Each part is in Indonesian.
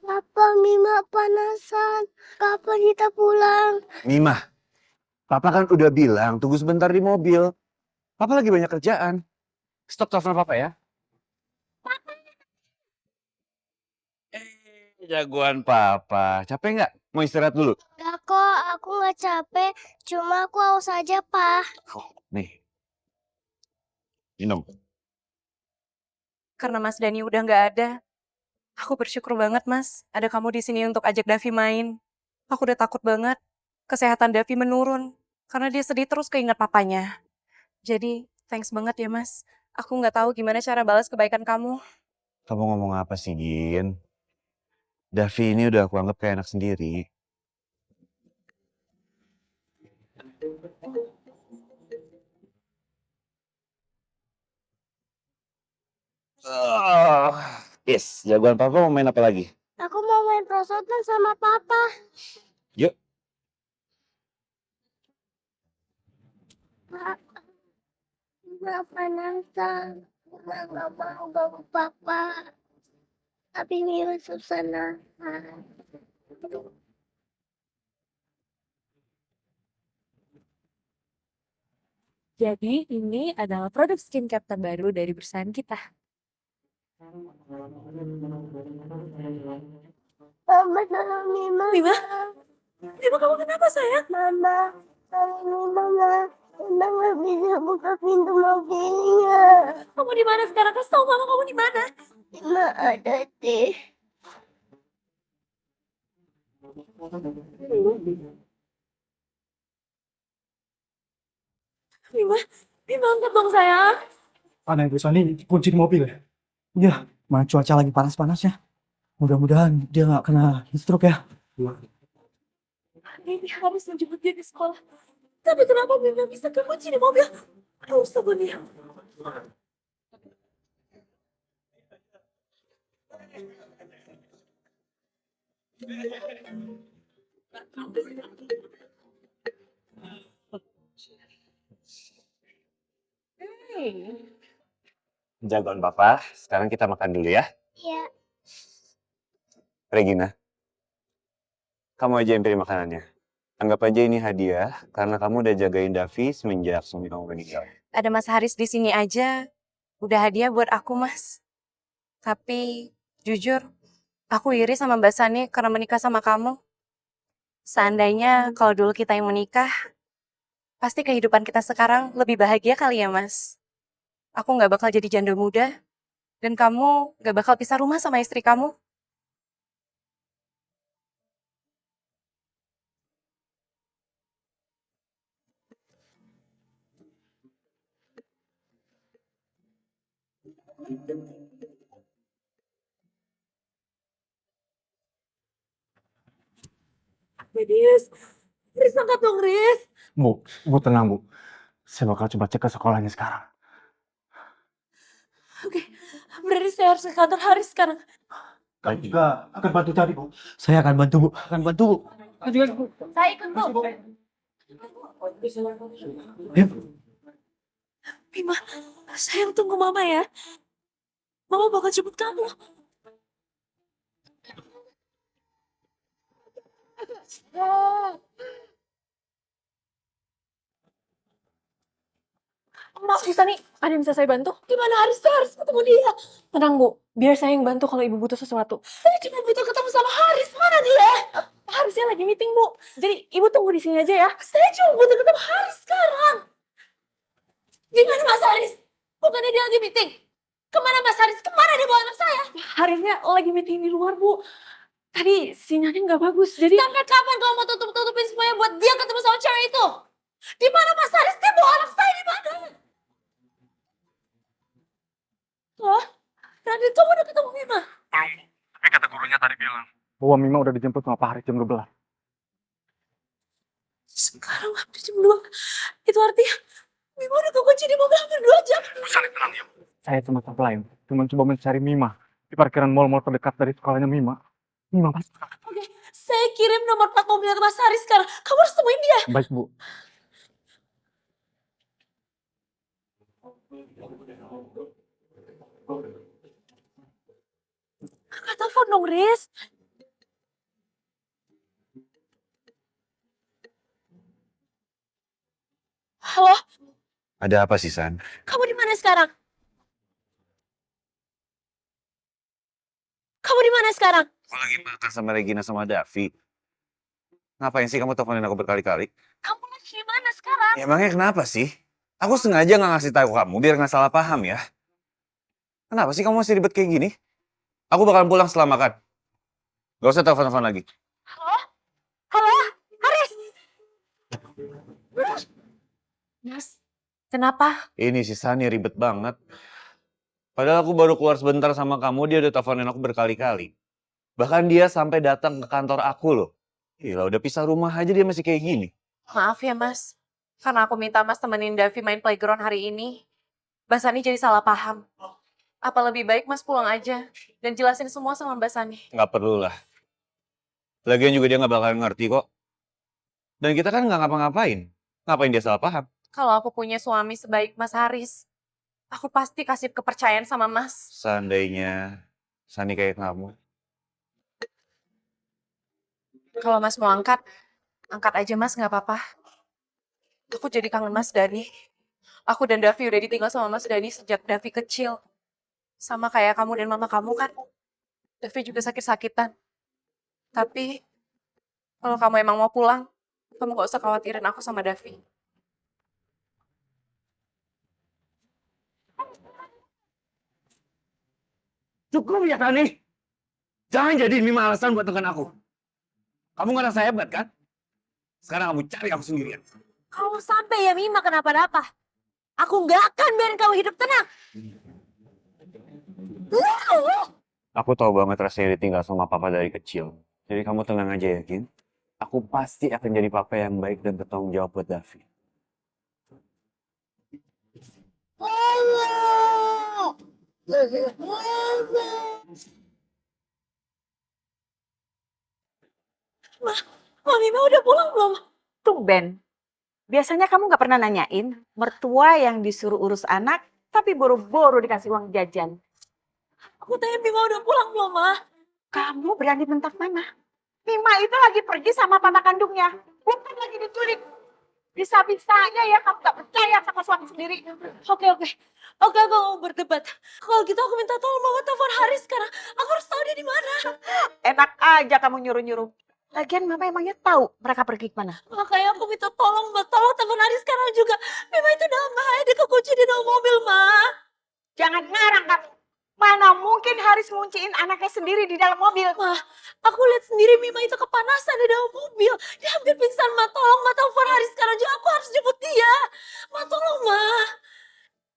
Papa, Mima panasan. Kapan kita pulang? Mima, Papa kan udah bilang tunggu sebentar di mobil. Papa lagi banyak kerjaan. Stop telepon Papa ya. Jagoan Papa. Capek nggak? Mau istirahat dulu? Gak kok, aku gak capek. Cuma aku haus aja, Pa. Nih, minum. Karena Mas Dani udah nggak ada, aku bersyukur banget Mas, ada kamu di sini untuk ajak Davi main. Aku udah takut banget, kesehatan Davi menurun, karena dia sedih terus keinget papanya. Jadi, thanks banget ya Mas. Aku nggak tahu gimana cara balas kebaikan kamu. Kamu ngomong apa sih, Gin? Davi ini udah aku anggap kayak anak sendiri. Yes, jagoan Papa mau main apa lagi? Aku mau main prosotan sama Papa. Yuk. Pak, Mima panasan. Mima gak mau ganggu Papa. Tapi Mima susah nahan. Jadi ini adalah produk skincare terbaru dari perusahaan kita. Mama tolong Mima. Mima? Mima kamu kenapa sayang? Mama, tolong Mima nggak. Mima nggak bisa buka pintu mobilnya. Kamu di mana sekarang? Kasih tahu mama kamu di mana? Mima ada deh. Mima, Mima angkat dong sayang. Ada yang tulisan ini kunci di mobil ya? Iya, mana cuaca lagi panas-panasnya. Mudah-mudahan dia nggak kena heat stroke ya. Ini harus menjemput dia di sekolah. Tapi kenapa Mima bisa kekunci di mobil? Aduh, sabar dia. Jagoan Papa, sekarang kita makan dulu ya. Ya, Regina, kamu aja yang pilih makanannya. Anggap aja ini hadiah karena kamu udah jagain Davi semenjak suami kamu meninggal. Ada Mas Haris di sini aja, udah hadiah buat aku Mas. Tapi, jujur, aku iri sama Mbak Sani karena menikah sama kamu. Seandainya kalau dulu kita yang menikah, pasti kehidupan kita sekarang lebih bahagia kali ya Mas. Aku nggak bakal jadi janda muda, dan kamu nggak bakal pisah rumah sama istri kamu. Riz, Riz angkat dong Riz. Bu tenang Bu. Saya bakal coba cek ke sekolahnya sekarang. Oke, berarti saya harus ke kantor Haris sekarang. Kami juga akan bantu cari Bu. Saya akan bantu Bu, akan bantu Bu. Saya ikut Bu. Ya. Mima, sayang tunggu mama ya. Mama bakal jemput kamu. Maaf Bu Sani, ada yang bisa saya bantu? Gimana Haris? Saya harus ketemu dia. Tenang Bu, biar saya yang bantu kalau Ibu butuh sesuatu. Saya cuma butuh ketemu sama Haris. Mana dia? Harisnya lagi meeting Bu. Jadi Ibu tunggu di sini aja ya. Saya cuma butuh ketemu Haris sekarang. Gimana Mas Haris? Bukannya dia lagi meeting? Kemana Mas Haris? Kemana dia bawa anak saya? Harisnya lagi meeting di luar Bu. Tadi sinyalnya nggak bagus, jadi... Sampai kapan kamu mau tutup-tutupin semuanya buat dia ketemu sama cewek itu? Di mana Mas Haris? Dia bawa anak saya di mana? Wah, Radit, kamu udah ketemu Mima? Tapi kata gurunya tadi bilang bahwa Mima udah dijemput sama Pak Haris jam 12. Sekarang hampir jam 2. Itu artinya Mima udah kekunci di mobil hampir 2 jam. Saling tenang ya. Saya cuma supply, cuma coba mencari Mima di parkiran mal-mal terdekat dari sekolahnya Mima. Mima pasti. Oke, saya kirim nomor plat mobilnya ke Mas Haris sekarang. Kamu harus temuin dia. Baik Bu. Angkat. telepon dong, Riz. Halo, Ada apa sih, San? kamu di mana sekarang? Kamu di mana sekarang? Aku lagi makan sama Regina sama Davi. Ngapain sih kamu teleponin aku berkali-kali? Kamu lagi di mana sekarang? Ya, emangnya kenapa sih? Aku sengaja nggak ngasih tahu kamu biar nggak salah paham ya. Kenapa sih kamu masih ribet kayak gini? Aku bakalan pulang setelah makan. Gak usah telepon-telepon lagi. Halo? Halo? Haris? Mas, kenapa? Ini si Sani ribet banget. Padahal aku baru keluar sebentar sama kamu, dia udah teleponin aku berkali-kali. Bahkan dia sampai datang ke kantor aku loh. Gila, udah pisah rumah aja dia masih kayak gini. Maaf ya Mas, karena aku minta Mas temenin Davi main playground hari ini. Mbak Sani jadi salah paham. Apa lebih baik Mas pulang aja dan jelasin semua sama Mbak Sani? Nggak perlu lah. Lagian juga dia nggak bakalan ngerti kok. Dan kita kan nggak ngapa-ngapain. Ngapain dia salah paham? Kalau aku punya suami sebaik Mas Haris, aku pasti kasih kepercayaan sama Mas. Seandainya Sani kayak kamu. Kalau Mas mau angkat aja Mas, nggak apa-apa. Aku jadi kangen Mas Dani. Aku dan Davi udah ditinggal sama Mas Dani sejak Davi kecil. Sama kayak kamu dan mama kamu kan. Davi juga sakit-sakitan. Tapi, kalau kamu emang mau pulang, kamu gak usah khawatirin aku sama Davi. Cukup ya Sani. Jangan jadiin Mima alasan buat tekan aku. Kamu ngerasa hebat kan? Sekarang kamu cari aku sendirian. Kalau sampai ya Mima kenapa-napa, aku nggak akan biarin kamu hidup tenang. Aku tahu banget rasanya ditinggal sama papa dari kecil. Jadi kamu tenang aja yakin. Aku pasti akan jadi papa yang baik dan bertanggung jawab buat Davi. Ma, Mima udah pulang belum? Tumben. Biasanya kamu nggak pernah nanyain mertua yang disuruh urus anak, tapi boro-boro dikasih uang jajan. Aku tanya Mima udah pulang belum, Ma? Kamu berani mentak mana? Mima itu lagi pergi sama papa kandungnya, bukan lagi diculik. Bisa-bisanya ya kamu nggak percaya sama suami sendiri. Oke, aku gak mau berdebat. Kalau gitu aku minta tolong Mama telepon Haris sekarang. Aku harus tahu dia di mana. Enak aja kamu nyuruh-nyuruh. Lagian mama emangnya tahu mereka pergi kemana? Makanya aku minta tolong, Ma. Tolong telepon Haris sekarang juga. Mima itu dalam bahaya, dia kekunci di dalam mobil, Ma. Jangan ngarang kamu. Mana mungkin Haris ngunciin anaknya sendiri di dalam mobil? Ma, aku lihat sendiri Mima itu kepanasan di dalam mobil. Dia hampir pingsan, Ma. Tolong, Ma, telepon Haris sekarang juga. Aku harus jemput dia. Ma, tolong, Ma.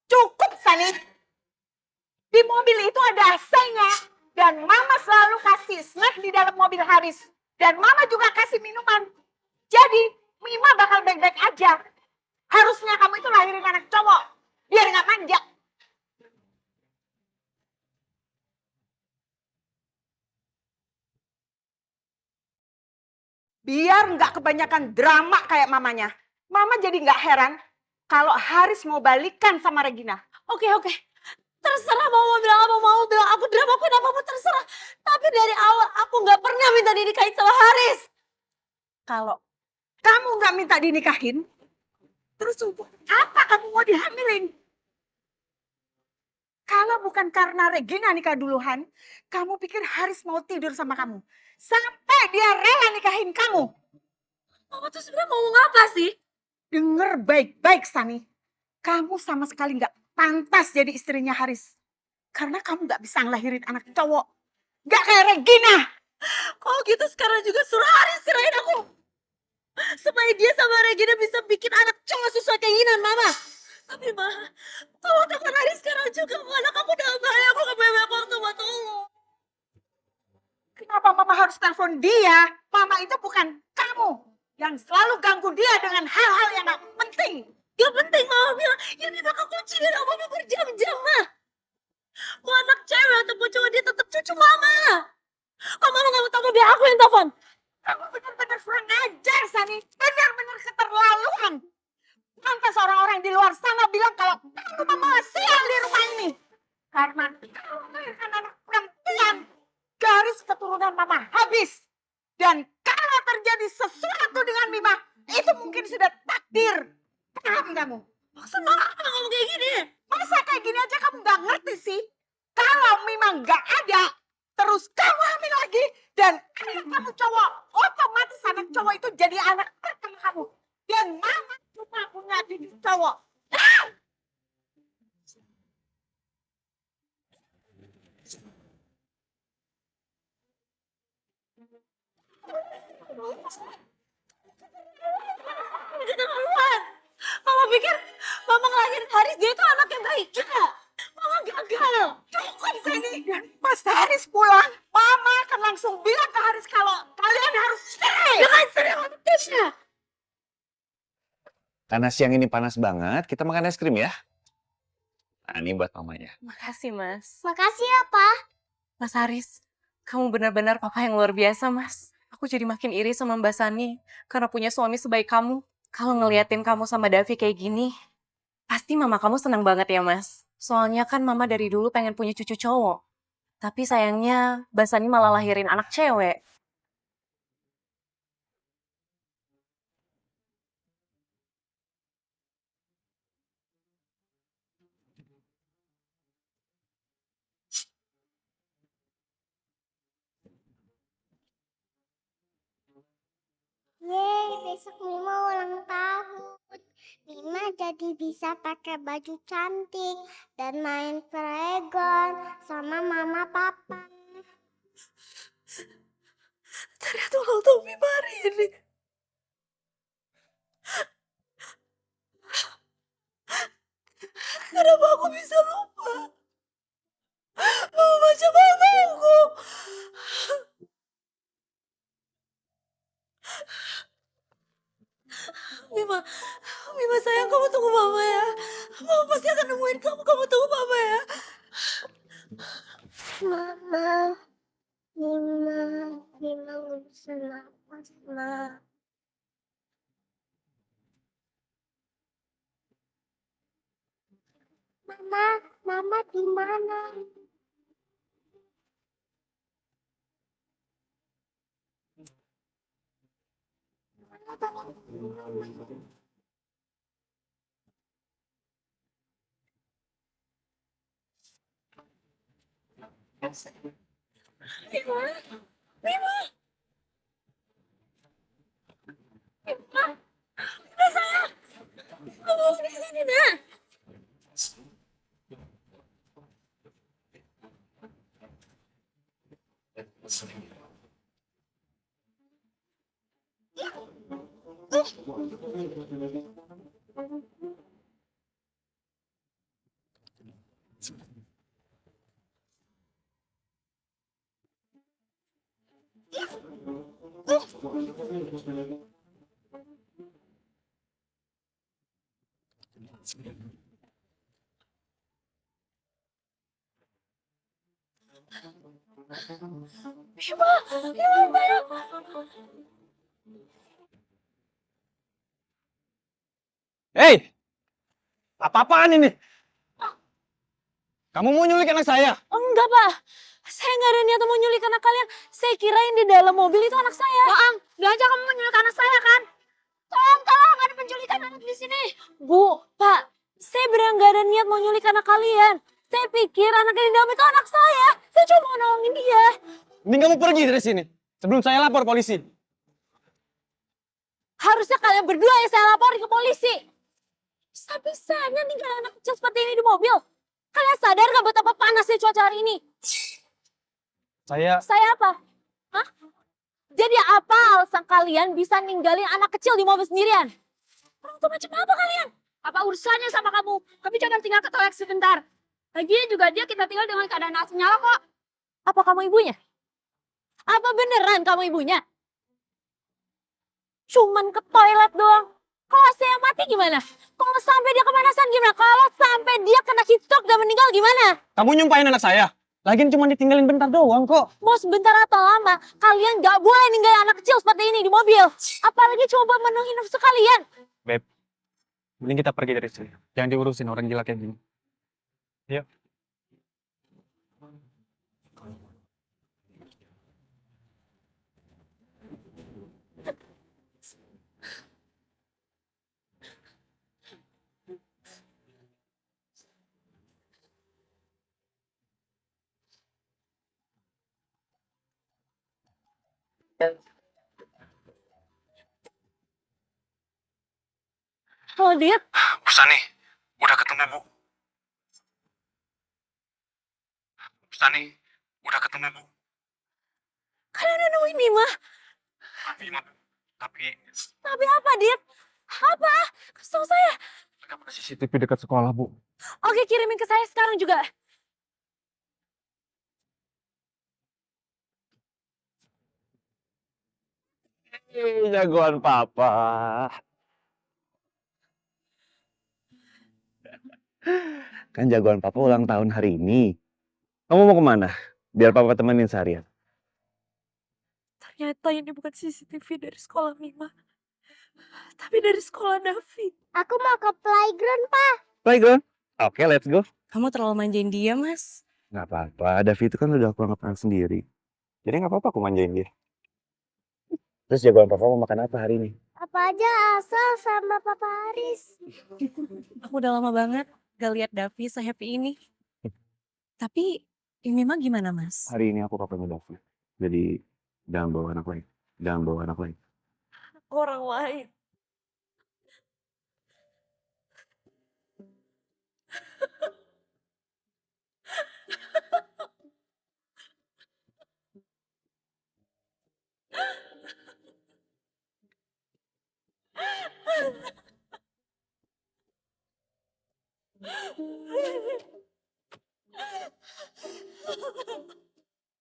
Cukup, Sani. Di mobil itu ada AC-nya. Dan mama selalu kasih snack di dalam mobil Haris. Dan mama juga kasih minuman. Jadi, Mima bakal baik-baik aja. Harusnya kamu itu lahirin anak cowok. Biar nggak manja. Biar nggak kebanyakan drama kayak mamanya. Mama jadi nggak heran kalau Haris mau balikan sama Regina. Oke. Terserah mau bilang apa, mau bilang aku drama, aku apapun terserah. Tapi dari awal aku nggak pernah minta dinikahin sama Haris. Kalau kamu nggak minta dinikahin, terus untuk apa kamu mau dihamilin? Kalau bukan karena Regina nikah duluan, kamu pikir Haris mau tidur sama kamu? Sampai dia rela nikahin kamu. Mama tuh sebenarnya mau ngomong apa sih? Dengar baik-baik, Sani. Kamu sama sekali nggak pantas jadi istrinya Haris. Karena kamu nggak bisa ngelahirin anak cowok. Nggak kayak Regina. Kalau gitu sekarang juga suruh Haris serahin aku. Supaya dia sama Regina bisa bikin anak cowok sesuai keinginan Mama. Tapi Ma, tolong telepon Haris sekarang juga. Ma, anak aku udah bahaya, aku gak punya banyak waktu, Ma, tolong. Kenapa Mama harus telepon dia? Mama itu bukan kamu yang selalu ganggu dia dengan hal-hal yang gak penting. Gak penting Mama bilang, ya dia bakal kunci di dalam mobil berjam-jam, Ma. Mau anak cewek ataupun cowok, dia tetap cucu Mama. Kalau Mama gak mau telepon, biar aku yang telepon. Kamu benar-benar kurang ajar, Sani. Benar-benar keterlaluan. Pantas orang-orang di luar sana bilang kalau kamu membawa sial di rumah ini. Karena kamu melahirkan anak perempuan. keturunan mama habis. Dan kalau terjadi sesuatu dengan Mima, itu mungkin sudah takdir. Paham kamu? Maksud mama apa ngomong kayak gini? Masa kayak gini aja kamu gak ngerti sih? Kalau Mima gak ada, terus kamu hamil lagi, dan anak kamu cowok, otomatis anak cowok itu jadi anak pertama kamu. Dan mama cuma punya cucu cowok. Keterlaluan. Mama pikir mama ngelahirin Haris, dia itu anak yang baik juga. Mama gagal. Cukup Sani. Dan pas Haris pulang, mama akan langsung bilang ke Haris kalau kalian harus cerai. Jangan sering motifnya. Karena siang ini panas banget, kita makan es krim ya. Nah, ini buat mamanya. Makasih, Mas. Makasih ya, Pak. Mas Haris, kamu benar-benar papa yang luar biasa, Mas. Aku jadi makin iri sama Mbak Sani karena punya suami sebaik kamu. Kalau ngeliatin kamu sama Davi kayak gini, pasti mama kamu senang banget ya, Mas. Soalnya kan mama dari dulu pengen punya cucu cowok. Tapi sayangnya Mbak Sani malah lahirin anak cewek. Yeay, besok Mima ulang tahun. Mima jadi bisa pakai baju cantik dan main playground sama mama papa. Ternyata ulang tahun Mima hari ini. Kenapa aku bisa lupa? Mama baca mamaku. Mima, Mima sayang, kamu tunggu mama ya. Mama pasti akan nemuin kamu, kamu tunggu mama ya. Mama, Mima nggak bisa napas, Ma. Mama di mana? Mima, Mima. Mima, Mima sayang. Kamu di sini, Nak. Mima, Mima sayang. Hei! Apa-apaan ini? Kamu mau nyulik anak saya? Enggak, Pak. Saya nggak ada niat mau nyulik anak kalian. Saya kirain di dalam mobil itu anak saya. Bang, nggak aja kamu menyulik anak saya kan? Tolong, ada penculikan anak di sini. Bu, Pak, saya benar nggak ada niat mau nyulik anak kalian. Saya pikir anak yang di dalam itu anak saya. Saya cuma mau nolongin dia. Mending kamu pergi dari sini. Sebelum saya lapor polisi. Harusnya kalian berdua yang saya laporin ke polisi. Bisa-bisanya ninggalin anak kecil seperti ini di mobil. Kalian sadar nggak betapa panasnya cuaca hari ini? Saya Apa? Hah? Jadi apa alasan kalian bisa ninggalin anak kecil di mobil sendirian? Orang tua macam apa kalian? Apa urusannya sama kamu? Kami cuma tinggal ke toilet sebentar. Lagian juga dia kita tinggal dengan keadaan AC nyala kok. Apa kamu ibunya? Apa beneran kamu ibunya? Cuman ke toilet doang. Kalau saya mati gimana? Kalau sampai dia kepanasan gimana? Kalau sampai dia kena heat stroke dan meninggal gimana? kamu nyumpahin anak saya. Lagian cuma ditinggalin bentar doang kok. Mau sebentar atau lama, kalian gak boleh ninggalin anak kecil seperti ini di mobil. Apalagi coba memenuhi nafsu kalian. Beb, mending kita pergi dari sini. Jangan diurusin orang gila kayak gini. Yuk. Halo, Dit. Bu Sani, udah ketemu Bu. Bu Sani, udah ketemu Bu. Kalian udah nemuin Mima? Tapi Tapi apa, Dit? Apa? Kasih tau saya. CCTV dekat sekolah Bu. Oke, kirimin ke saya sekarang juga. Jagoan papa. Kan jagoan papa ulang tahun hari ini. Kamu mau kemana? Biar papa temenin seharian. Ternyata ini bukan CCTV dari sekolah Mima. Tapi dari sekolah David. Aku mau ke playground, Pak. Playground? Oke, let's go. Kamu terlalu manjain dia, Mas. Gak apa-apa, Davi itu kan udah aku anggap anak sendiri. Jadi gak apa-apa aku manjain dia. Terus jagoan papa mau makan apa hari ini? Apa aja asal sama Papa Haris. Aku udah lama banget gak lihat Davi se-happy ini. Tapi ini mah gimana, Mas? Hari ini aku papanya Davi. Jadi jangan bawa anak lain. Jangan bawa anak lain. Orang lain.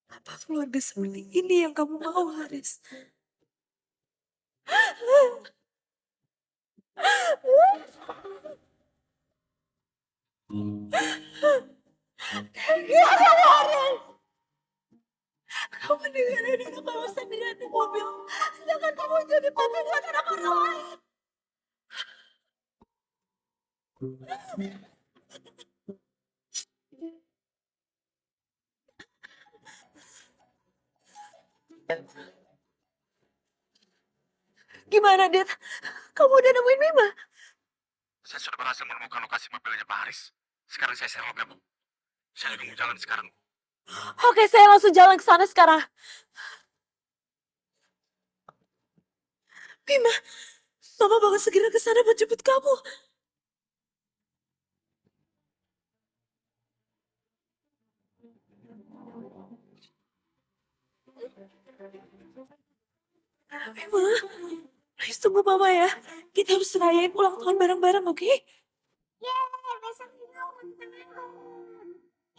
Apa keluarga seperti ini yang kamu mau, Haris? Kamu dengar anak kamu sendirian di mobil. Jangan kamu jadi papa buat anak orang lain. Gimana, Dit? Kamu udah nemuin Mima? Saya sudah berhasil menemukan lokasi mobilnya Pak Haris. Sekarang saya serok ya, Bu. Saya juga mau jalan sekarang. Oke, saya langsung jalan ke sana sekarang. Mima, Mama bakal segera ke sana buat jemput kamu. Mima, please tunggu Mama ya. Kita harus rayain ulang tahun bareng-bareng, oke? Yeay, besok Mima ulang tahun.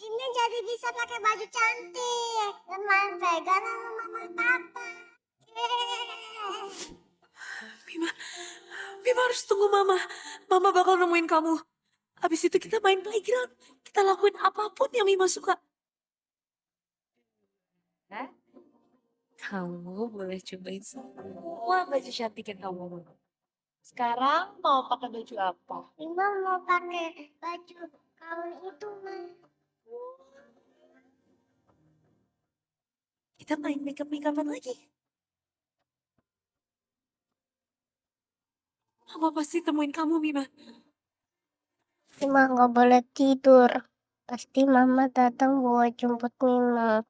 Ini jadi bisa pakai baju cantik dan main pegangan sama mama papa. Yeay. Mima harus tunggu Mama. Mama bakal nemuin kamu. Habis itu kita main playground. Kita lakuin apapun yang Mima suka. Kamu boleh cobain semua baju cantik yang kamu mau. Sekarang mau pakai baju apa? Mima mau pakai baju gaun itu, Ma. Kita main makeup-makeupan lagi. Mama pasti temuin kamu, Mima. Mima nggak boleh tidur. Pasti Mama datang buat jemput Mima.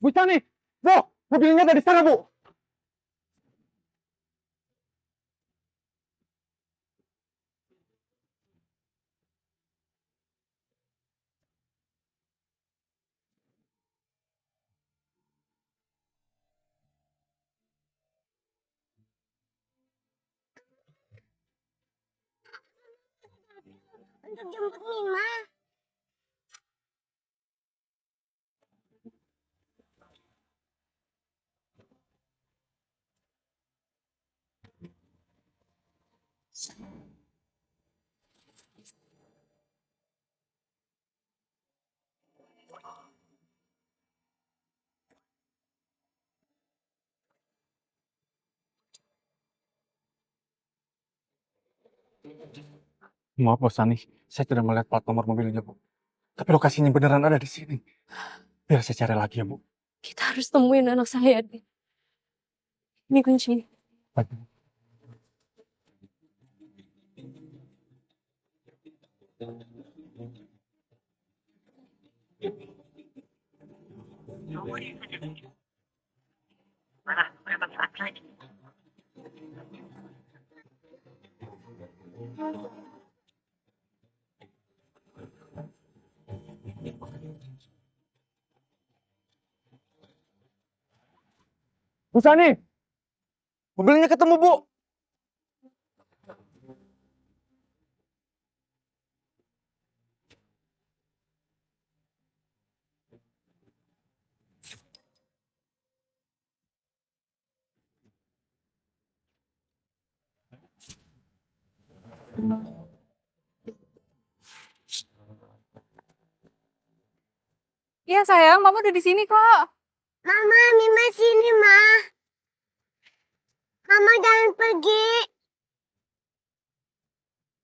Bu Sani! Bu! Mobilnya dari sana, Bu! Untuk jemput Mima. Maaf, Bu Sani. Saya tidak melihat plat nomor mobilnya, Bu. Tapi lokasinya beneran ada di sini. Biar saya cari lagi ya, Bu. Kita harus temuin anak saya, Dit. Ini kunci. Bu Sani! Mobilnya ketemu, Bu! Iya sayang, mama udah di sini kok. Mama, Mima sini, Ma. Mama jangan pergi.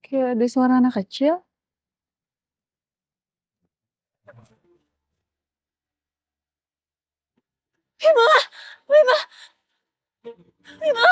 Kayak ada suara anak kecil. Mima! Mima! Mima!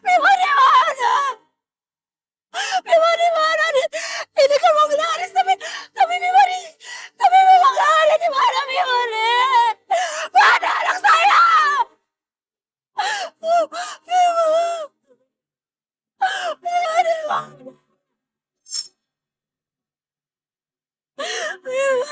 Mima di mana? Mima di mana? Ini kan mobil Haris, tapi Mima nggak ada. Di mana Mima nih? Mana anak saya? Mima, Mima di mana? Mima,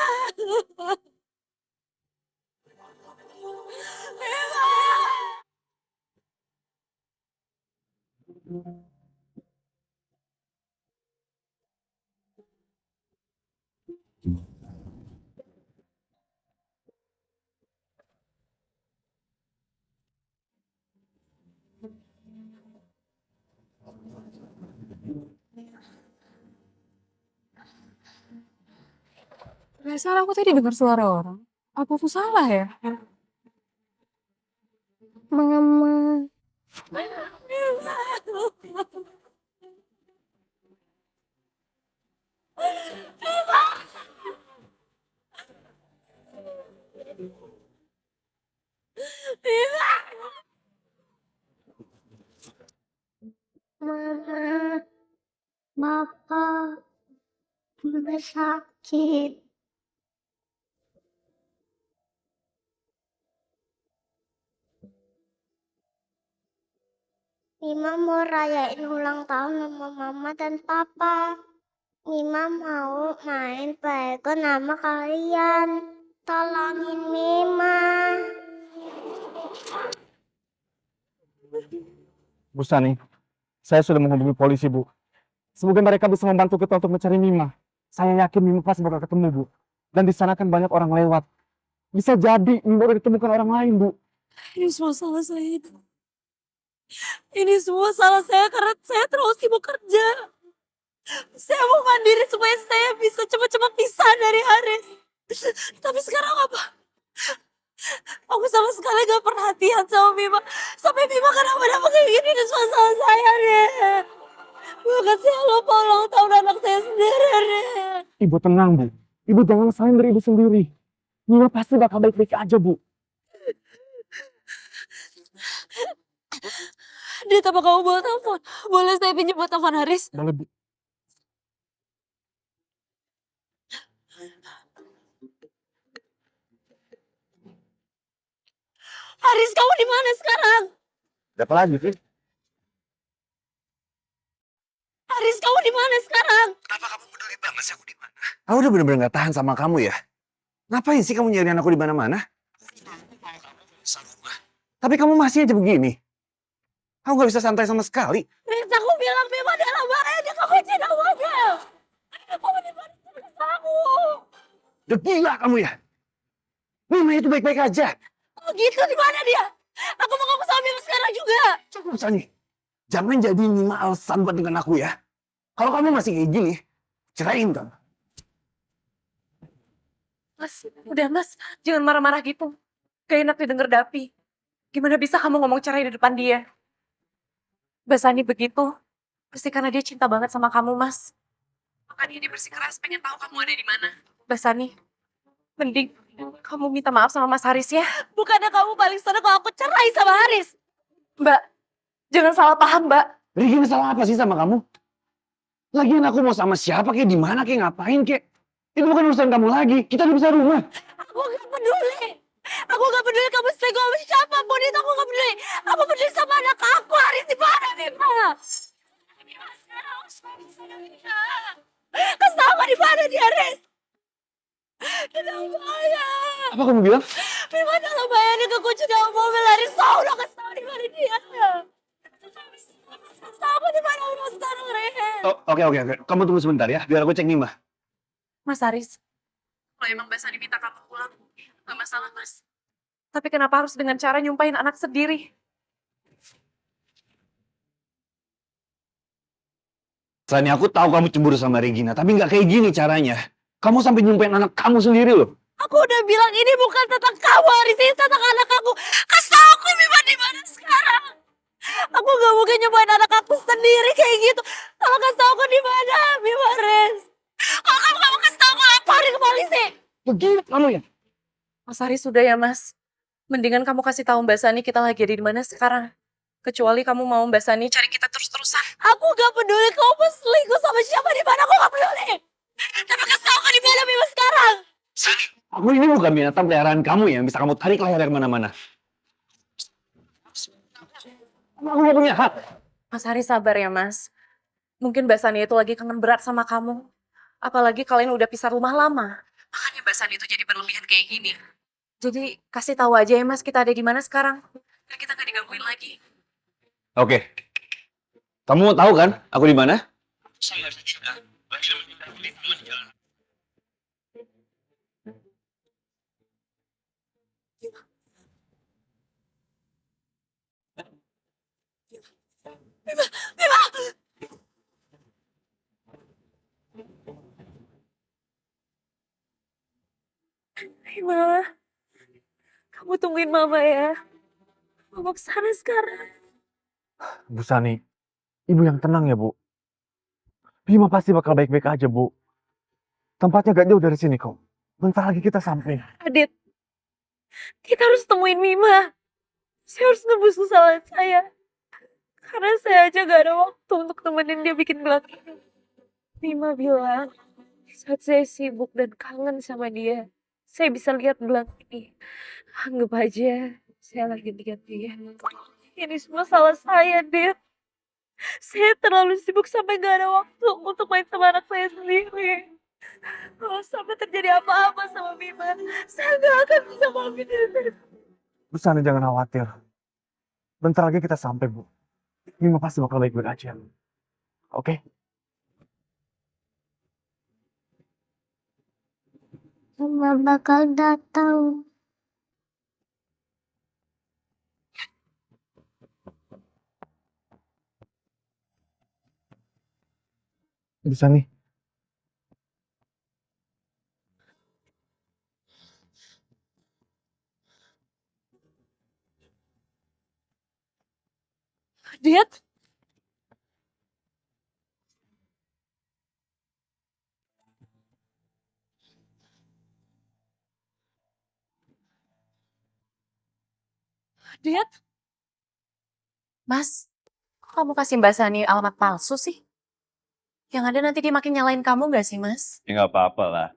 perasaan aku tadi dengar suara orang. Apa aku salah ya? Mama. Mama. Papa. Mama sakit. Mima mau rayain ulang tahun sama Mama dan Papa. Mima mau main Playground sama kalian. Tolongin Mima. Bu Sani, saya sudah menghubungi polisi, Bu. Semoga mereka bisa membantu kita untuk mencari Mima. Saya yakin Mima pasti bakal ketemu, Bu. Dan di sana kan banyak orang lewat. Bisa jadi Mima udah ditemukan orang lain, Bu. Ini semua salah saya. Ini semua salah saya karena saya terlalu sibuk kerja. Saya mau mandiri supaya saya bisa cepat-cepat pisah dari Haris. Tapi sekarang apa? Aku sama sekali gak perhatian sama Mima. Sampai Mima kenapa-napa kayak gini, ini semua salah saya, Ren. Bahkan saya lupa ulang tahun anak saya sendiri, Ren. Ibu tenang, Bu. Ibu jangan salahin dari ibu sendiri. Mima pasti bakal baik-baik aja, Bu. Dit, apa kamu bawa telepon? Boleh saya pinjam buat telepon Haris? Boleh, Bu. Haris, kamu di mana sekarang? Ada apa lagi sih? Haris, kamu di mana sekarang? Kenapa kamu peduli banget sih aku di mana? Aku udah bener-bener gak tahan sama kamu ya. Ngapain sih kamu nyariin aku di mana-mana? Tapi kamu masih aja begini. Kamu gak bisa santai sama sekali. Riz, aku bilang Mima dalam bahaya, dia kamu tidak model. Kamu di mana aku? Udah gila kamu ya? Mima itu baik-baik aja. Oh gitu, di mana dia? Aku mau ngomong sama Mima sekarang juga. Cukup, Sani. Jangan jadi Mima alasan buat dengan aku ya. Kalau kamu masih kayak gini, ceraiin kan. Mas, udah mas, jangan marah-marah gitu. Gak enak didengar Davi. Gimana bisa kamu ngomong cerai di depan dia? Mbak Sani begitu, pasti karena dia cinta banget sama kamu, Mas. Makanya dia bersikeras pengen tahu kamu ada di mana. Mbak Sani, mending kamu minta maaf sama Mas Haris ya. Bukannya kamu paling seneng kalau aku cerai sama Haris? Mbak, jangan salah paham, Mbak. Regina salah apa sih sama kamu? Lagian aku mau sama siapa kayak di mana kayak ngapain kayak. Itu bukan urusan kamu lagi. Kita udah bisa rumah. Aku gak peduli. Aku gak peduli kamu selingkuh sama siapapun itu, aku gak peduli. Aku peduli sama anak aku, Haris di mana, Mima? Mima sekarang harus pergi sama Mima. Kasih tau aku di mana dia, Haris. Tolong bayar. Apa kamu bilang? Mima tolong bayarin ke kunci dalam mobil, Haris. Tau udah kasih tau di mana dia. Kasih tau aku di mana Mima sekarang, Haris. Oh, oke. Kamu tunggu sebentar ya, biar aku cek Mima. Mas Haris, kalau emang Mbak Sani minta kamu pulang, gak masalah, Mas. Tapi kenapa harus dengan cara nyumpahin anak sendiri? Sani, aku tahu kamu cemburu sama Regina, tapi nggak kayak gini caranya. Kamu sampai nyumpahin anak kamu sendiri loh. Aku udah bilang ini bukan tentang kamu, Haris. Ini tentang anak aku. Kasih tau aku Mima di mana sekarang. Aku gak mungkin nyobain anak aku sendiri kayak gitu. Tolong kasih tau aku di mana, Mima, Haris. Kalau kamu gak mau kasih tau aku, laporin ke polisi. Begitu kamu ya? Mas Haris sudah ya, Mas. Mendingan kamu kasih tahu Mbak Sani kita lagi ada di mana sekarang. Kecuali kamu mau Mbak Sani cari kita terus-terusan. Aku gak peduli kamu selingkuh sama siapa di mana, aku gak peduli. Tapi kasih tau aku di mana, Mima, sekarang. Sani, aku ini bukan binatang peliharaan kamu ya, yang bisa kamu tarik leher kemana-mana. Aku gak punya hak. Mas Haris sabar ya, Mas. Mungkin Mbak Sani itu lagi kangen berat sama kamu. Apalagi kalian udah pisah rumah lama. Makanya Mbak Sani itu jadi berlebihan kayak gini. Jadi kasih tahu aja ya, Mas, kita ada di mana sekarang. Biar kita gak digangguin lagi. Oke. Kamu mau tahu kan aku di mana? Mama, kamu tungguin Mama ya. Mama kesana sekarang. Bu Sani, ibu yang tenang ya, Bu. Bima pasti bakal baik-baik aja, Bu. Tempatnya gak jauh dari sini kok. Bentar lagi kita sampai. Adit, kita harus temuin Mima. Saya harus nebus kesalahan saya. Karena saya aja gak ada waktu untuk temenin dia bikin gelang ini. Mima bilang, saat saya sibuk dan kangen sama dia, saya bisa lihat gelang ini. Anggap aja saya lagi lihat dia. Ini semua salah saya, Dit. Saya terlalu sibuk sampai gak ada waktu untuk main sama anak saya sendiri. Kalau sampai terjadi apa-apa sama Mima, saya gak akan bisa maafin dia. Bu Sani jangan khawatir. Bentar lagi kita sampai, Bu. Bima pasti bakal baik-baik aja. Oke? Mama bakal datang. Bu Sani. Dit? Dit? Mas, kok kamu kasih Mbak Sani alamat palsu sih? Yang ada nanti dia makin nyalain kamu gak sih, Mas? Ya nggak apa-apa lah.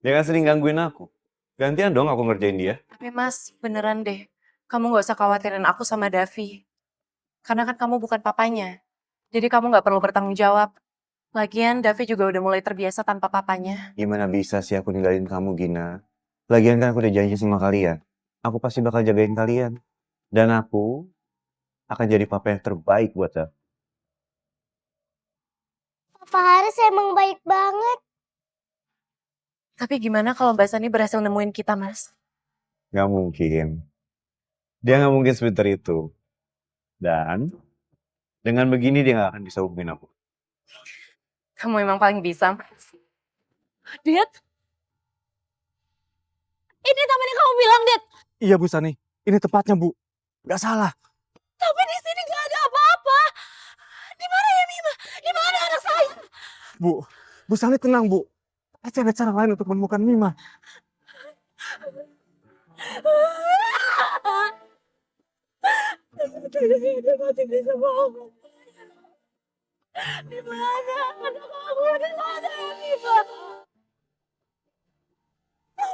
Dia kan sering gangguin aku. Gantian dong aku ngerjain dia. Tapi Mas, beneran deh. Kamu gak usah khawatirin aku sama Davi. Karena kan kamu bukan papanya. Jadi kamu gak perlu bertanggung jawab. Lagian Davi juga udah mulai terbiasa tanpa papanya. Gimana bisa sih aku ninggalin kamu, Gina? Lagian kan aku udah janji sama kalian. Aku pasti bakal jagain kalian. Dan aku akan jadi papa yang terbaik buat aku. Papa Haris emang baik banget. Tapi gimana kalau Mbak Sani berhasil nemuin kita, Mas? Gak mungkin. Dia gak mungkin sebentar itu. Dan dengan begini dia gak akan bisa hubungin aku. Kamu emang paling bisa, Mas. Dit, ini taman yang kamu bilang, Dit. Iya Bu Sani, ini tepatnya Bu. Gak salah. Tapi di sini gak ada apa-apa. Di mana ya Mima? Di mana anak saya? Bu Sani tenang Bu. Pasti ada cara lain untuk menemukan Mima. Dia mati bisa bohong. Di mana anak aku? Di mana Mima? Di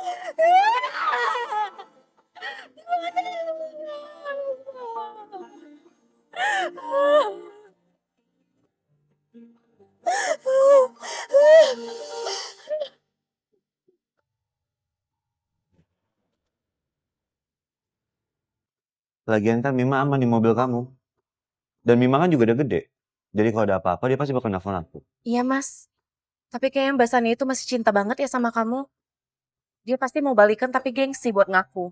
mana Lagian kan Mima aman di mobil kamu. Dan Mima kan juga udah gede. Jadi kalau ada apa-apa dia pasti bakal nelfon aku. Iya, Mas. Tapi kayaknya Mbak Sani itu masih cinta banget ya sama kamu. Dia pasti mau balikan tapi gengsi buat ngaku.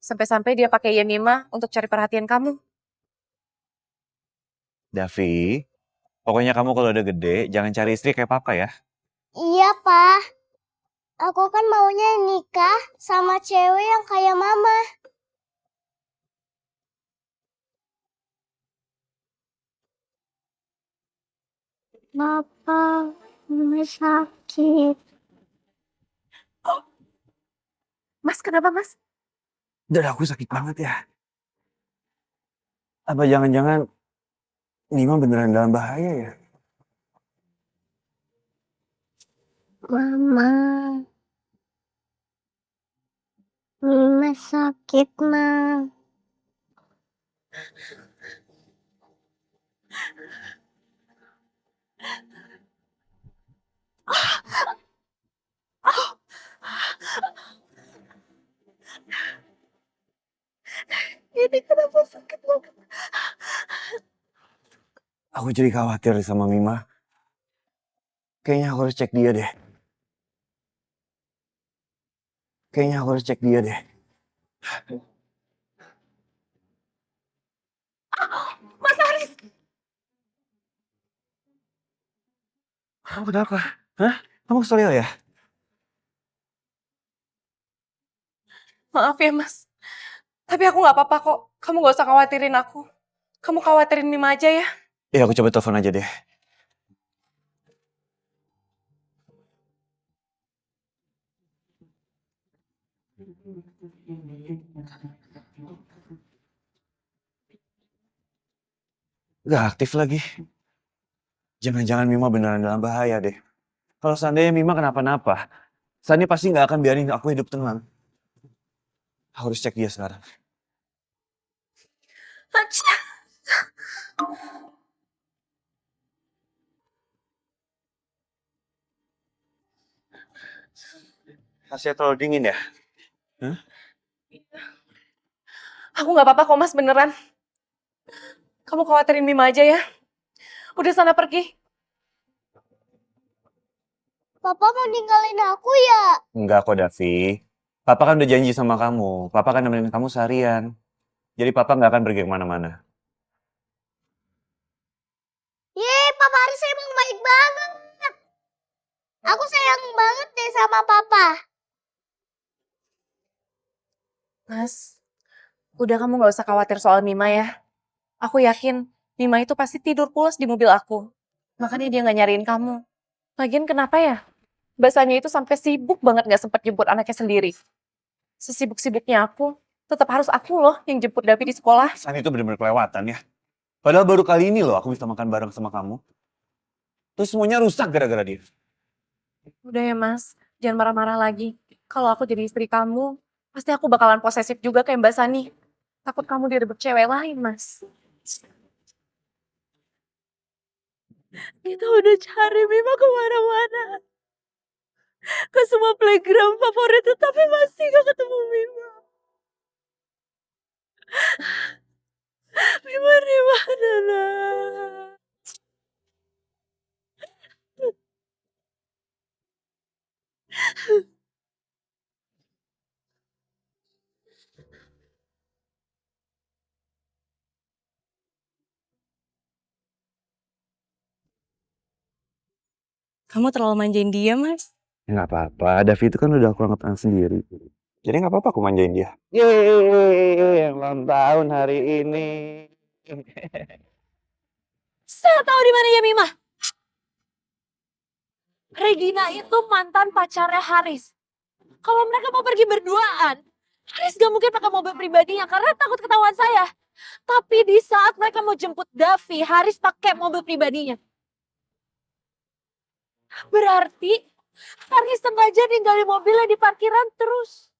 Sampai-sampai dia pakai Yemima untuk cari perhatian kamu. Davi, pokoknya kamu kalau udah gede jangan cari istri kayak papa ya. Iya, Pak. Aku kan maunya nikah sama cewek yang kayak mama. Papa, mama sakit. Mas, kenapa Mas? Dada aku sakit banget ya. Apa jangan-jangan Nima beneran dalam bahaya ya? Mama, mama sakit, Ma. ini kenapa sakit banget? Aku jadi khawatir sama Mima. Kayaknya aku harus cek dia deh. Mas Haris, Kamu kenapa? Hah? Kamu kesel ya? Maaf ya Mas. Tapi aku gak apa-apa kok. Kamu gak usah khawatirin aku. Kamu khawatirin Mima aja ya. Ya aku coba telepon aja deh. Gak aktif lagi. Jangan-jangan Mima beneran dalam bahaya deh. Kalau seandainya Mima kenapa-napa, Sani pasti gak akan biarin aku hidup tenang. Aku harus cek dia sekarang. Kasih terlalu dingin ya? Aku gak apa-apa kok Mas, beneran. Kamu khawatirin Mima aja ya. Udah sana pergi. Papa mau ninggalin aku ya? Enggak kok, Davi. Papa kan udah janji sama kamu. Papa kan nemenin kamu seharian. Jadi Papa nggak akan pergi kemana-mana. Yeay, Papa Haris emang baik banget. Aku sayang banget deh sama Papa. Mas, udah kamu gak usah khawatir soal Mima ya. Aku yakin Mima itu pasti tidur pulas di mobil aku. Makanya dia gak nyariin kamu. Lagian kenapa ya? Basanya itu sampai sibuk banget gak sempat jemput anaknya sendiri. Sesibuk-sibuknya aku, tetap harus aku loh yang jemput Davi di sekolah. San itu bener-bener kelewatan ya. Padahal baru kali ini loh aku bisa makan bareng sama kamu. Terus semuanya rusak gara-gara dia. Udah ya Mas, jangan marah-marah lagi. Kalau aku jadi istri kamu, pasti aku bakalan posesif juga kayak Mbak Sani. Takut kamu direbut cewek lain, Mas. kita udah cari Mima kemana-mana. Ke semua playground favorit tapi masih gak ketemu Mima. Mima di mana nak? Kamu terlalu manjain dia, Mas. Ya nggak apa-apa, Davi itu kan udah aku anggap anak sendiri. Jadi nggak apa-apa aku manjain dia. Yeay, yang ulang tahun hari ini. Saya tahu di mana ya Mima. Regina itu mantan pacarnya Haris. Kalau mereka mau pergi berduaan, Haris gak mungkin pakai mobil pribadinya karena takut ketahuan saya. Tapi di saat mereka mau jemput Davi, Haris pakai mobil pribadinya. Berarti Haris sengaja ninggalin mobilnya di parkiran terus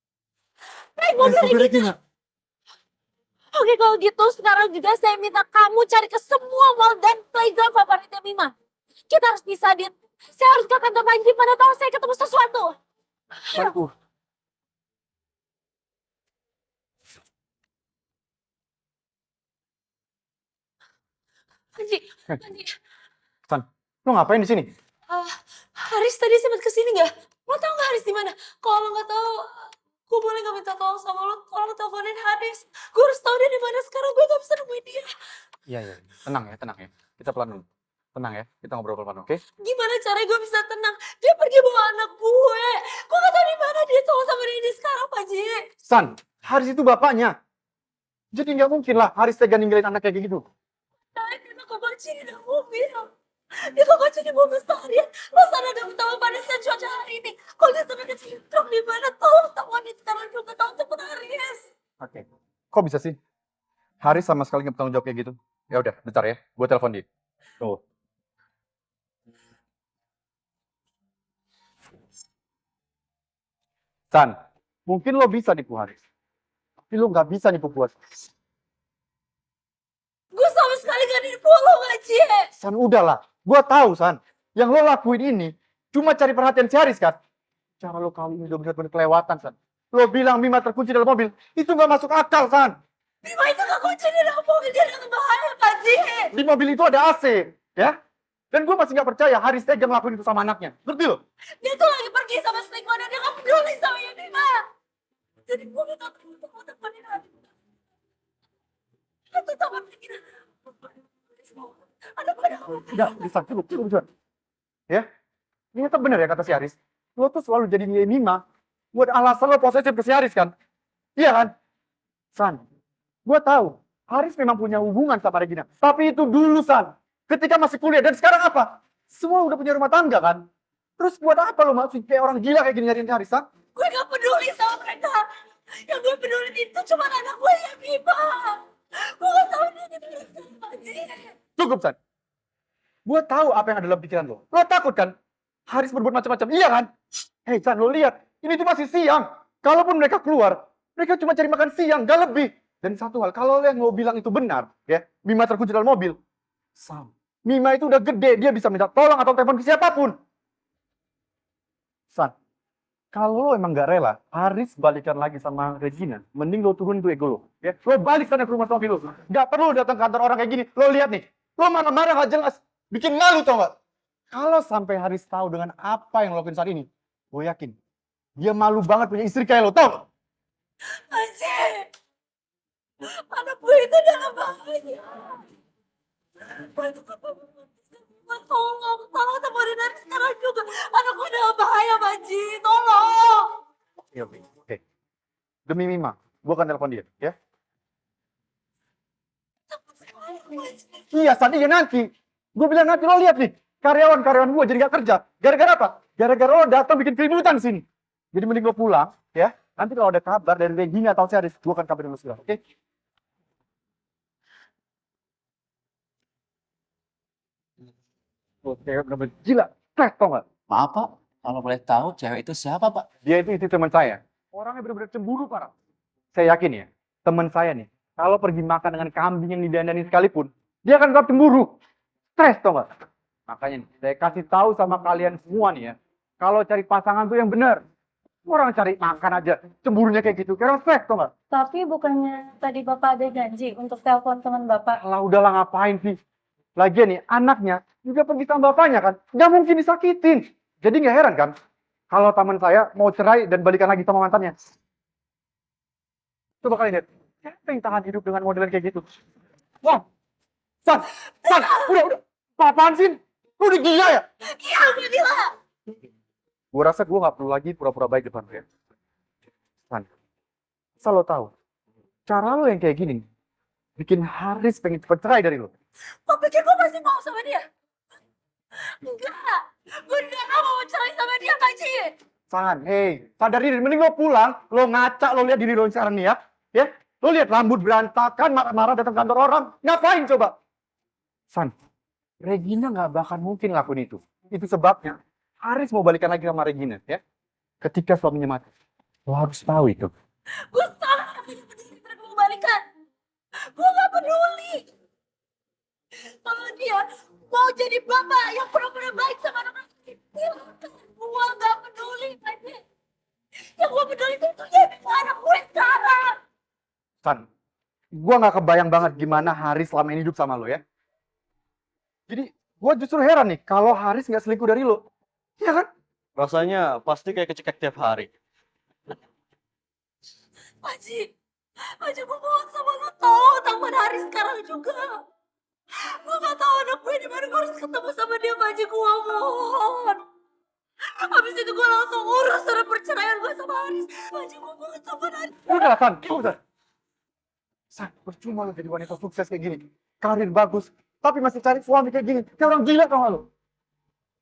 naik mobil Regina. Regina. Oke kalau gitu sekarang juga saya minta kamu cari ke semua mall dan playground favoritnya Mima. Kita harus bisa, Dit. Saya harus ke kantor Panji, mana tahu saya ketemu sesuatu. Aku. Panji, Panji. San, lo ngapain di sini? Haris tadi sempat kesini nggak? Lo tau nggak Haris di mana? Kalau lo nggak tahu, gue boleh nggak minta tolong sama lo? Tolong teleponin Haris. Gue harus tahu dia di mana sekarang. Gue nggak bisa nemuin dia. Iya, iya. Tenang ya. Kita pelan dulu. Tenang ya, kita ngobrol pelan, oke? Gimana caranya gue bisa tenang? Dia pergi bawa anak gue. Gue nggak tahu di mana dia. Tolong sama dia sekarang, Panji. San, Haris itu bapaknya. Jadi nggak mungkin lah Haris tega ninggalin anak kayak gitu. Dia kok kunci di dalam mobil. Dia kok kunci di mobil seharian. Lo sadar gak betapa panasnya cuaca hari ini? Kalau dia sampai kecintrok di mana? Tolong temuan di sekarang juga. Tolong cepet Haris. Oke. Kok bisa sih? Haris sama sekali nggak bertanggung jawab kayak gitu. Ya udah, bentar ya. Gue telepon dia. Tunggu. San, mungkin lo bisa nipu Haris. Tapi lo nggak bisa nipu gue. Gue sama sekali gak nipu lo, Ngaji. San, udahlah. Gue tahu, San. Yang lo lakuin ini cuma cari perhatian si Haris, kan? Cara lo kali ini udah bener-bener kelewatan, San. Lo bilang Mima terkunci dalam mobil. Itu nggak masuk akal, San. Mima itu gak kunci di dalam mobil. Dia dalam bahaya, Ngaji. Di mobil itu ada AC, ya? Dan gue masih nggak percaya Haris tega ngelakuin itu sama anaknya. Ngerti lo? Dia tuh lagi pergi sama selingkuhannya. Dia gak peduli sama yang Mima. Jadi gue minta tolong untuk temenin Haris. Itu taman pikiran. Ada pada Udah, San. Cukup. Ya? Ini tetap bener ya kata si Haris. Lo tuh selalu jadi Mima buat alasan lo posesif ke si Haris, kan? Iya kan? San, gue tahu Haris memang punya hubungan sama Regina. Tapi itu dulu, San. Ketika masih kuliah. Dan sekarang apa? Semua udah punya rumah tangga, kan? Terus buat apa lo masih kayak orang gila kayak gini nyariin Haris, San? gue gak peduli sama mereka. Yang gue peduli itu cuma anak gue yang Mima. Gue gak tahu dia peduli sama Haji. Cukup, San. Gue tahu apa yang ada dalam pikiran lo. Lo takut, kan? Haris berbuat macam-macam. Iya, kan? Hei, San, lo lihat. Ini tuh masih siang. Kalaupun mereka keluar, mereka cuma cari makan siang, gak lebih. Dan satu hal, kalau yang lo bilang itu benar, ya, Mima terkunci dalam mobil, Sam, Mima itu udah gede, dia bisa minta tolong atau telepon ke siapapun. San, kalau lo emang gak rela, Haris balikan lagi sama Regina, mending lo turun tuh ego lo. Ya, lo balik sana ke rumah suami lo. Gak perlu datang ke kantor orang kayak gini. Lo lihat nih, lo marah-marah gak jelas. Bikin malu, tau gak? Kalau sampai Haris tahu dengan apa yang lo lakuin saat ini, gue yakin, dia malu banget punya istri kayak lo, tau gak? Haji, anak gue itu dalam bahaya. Bantu tolong temuin dari sekarang juga. Anak gue dalam bahaya, Haji. Tolong. Iya, oke. Demi Mima, gue akan telepon dia, ya? Iya, San, iya nanti. Gue bilang nanti, lo lihat nih. Karyawan gue jadi gak kerja. Gara-gara apa? Gara-gara lo datang bikin keributan di sini. Jadi mending lo pulang, ya. Nanti kalau ada kabar dari Regina atau si Haris, gue akan kabarin lo segera, oke? Oke, bener-bener gila. Stres, tau gak? Maaf Pak, kalau boleh tahu cewek itu siapa Pak? Dia itu istri teman saya. Orangnya bener-bener cemburu parah. Saya yakin ya, teman saya nih, kalau pergi makan dengan kambing yang didandani sekalipun, dia akan tetap cemburu. Stres, tau gak? Makanya nih, saya kasih tahu sama kalian semua nih ya, kalau cari pasangan tuh yang benar. Orang cari makan aja, cemburunya kayak gitu. Kayak orang stres, tau gak? Tapi bukannya tadi Bapak ada janji untuk telepon teman Bapak? Alah, udahlah ngapain sih? Lagian nih, anaknya juga pergi sama bapaknya kan. Nggak mungkin disakitin. Jadi nggak heran kan, kalau teman saya mau cerai dan balikan lagi sama mantannya. Coba kalian lihat, siapa yang tahan hidup dengan modelan kayak gitu? Wah, San, udah. Apaan sih? Lu udah gila ya? Iya, gue gila. Gue rasa gue gak perlu lagi pura-pura baik depan dia. San, asal lo tahu, cara lo yang kayak gini bikin Haris pengen cepet cerai dari lo. Lo pikir gue masih mau sama dia? Enggak. Gue udah gak mau cerai sama dia, Pak Ji. San, hey, sadar diri. Mending lo pulang, lo ngaca, lo lihat diri lo sekarang nih ya. Ya, lo lihat rambut berantakan, marah-marah datang kantor orang. Ngapain coba? San, Regina gak bakal mungkin lakuin itu. Itu sebabnya Haris mau balikan lagi sama Regina, ya. Ketika suaminya mati. Lo harus tahu itu. Gue salah punya peduli mereka mau balikan. Gue gak peduli. Kalau dia mau jadi bapak yang pura-pura baik sama anak kecil, gue gak peduli, Pak Ji. Yang gue peduli itu dia anak gue sekarang. San, gue gak kebayang banget gimana Haris selama ini hidup sama lo, ya. Jadi, gue justru heran nih, kalau Haris gak selingkuh dari lo. Iya kan? Rasanya pasti kayak kecekek tiap hari. Pak Ji, gue mohon sama lo, tolong teman Hari sekarang juga. Gue gak tahu anak gue di mana, gue harus ketemu sama dia, Pak Ji, gue mohon. Habis itu gue langsung urus surat perceraian gue sama Haris. Pak Ji, gue mohon sama Haris. Udah, San, udah. San, percuma lo jadi wanita sukses kayak gini. Karir bagus, tapi masih cari suami kayak gini. Kayak orang gila tau gak lo?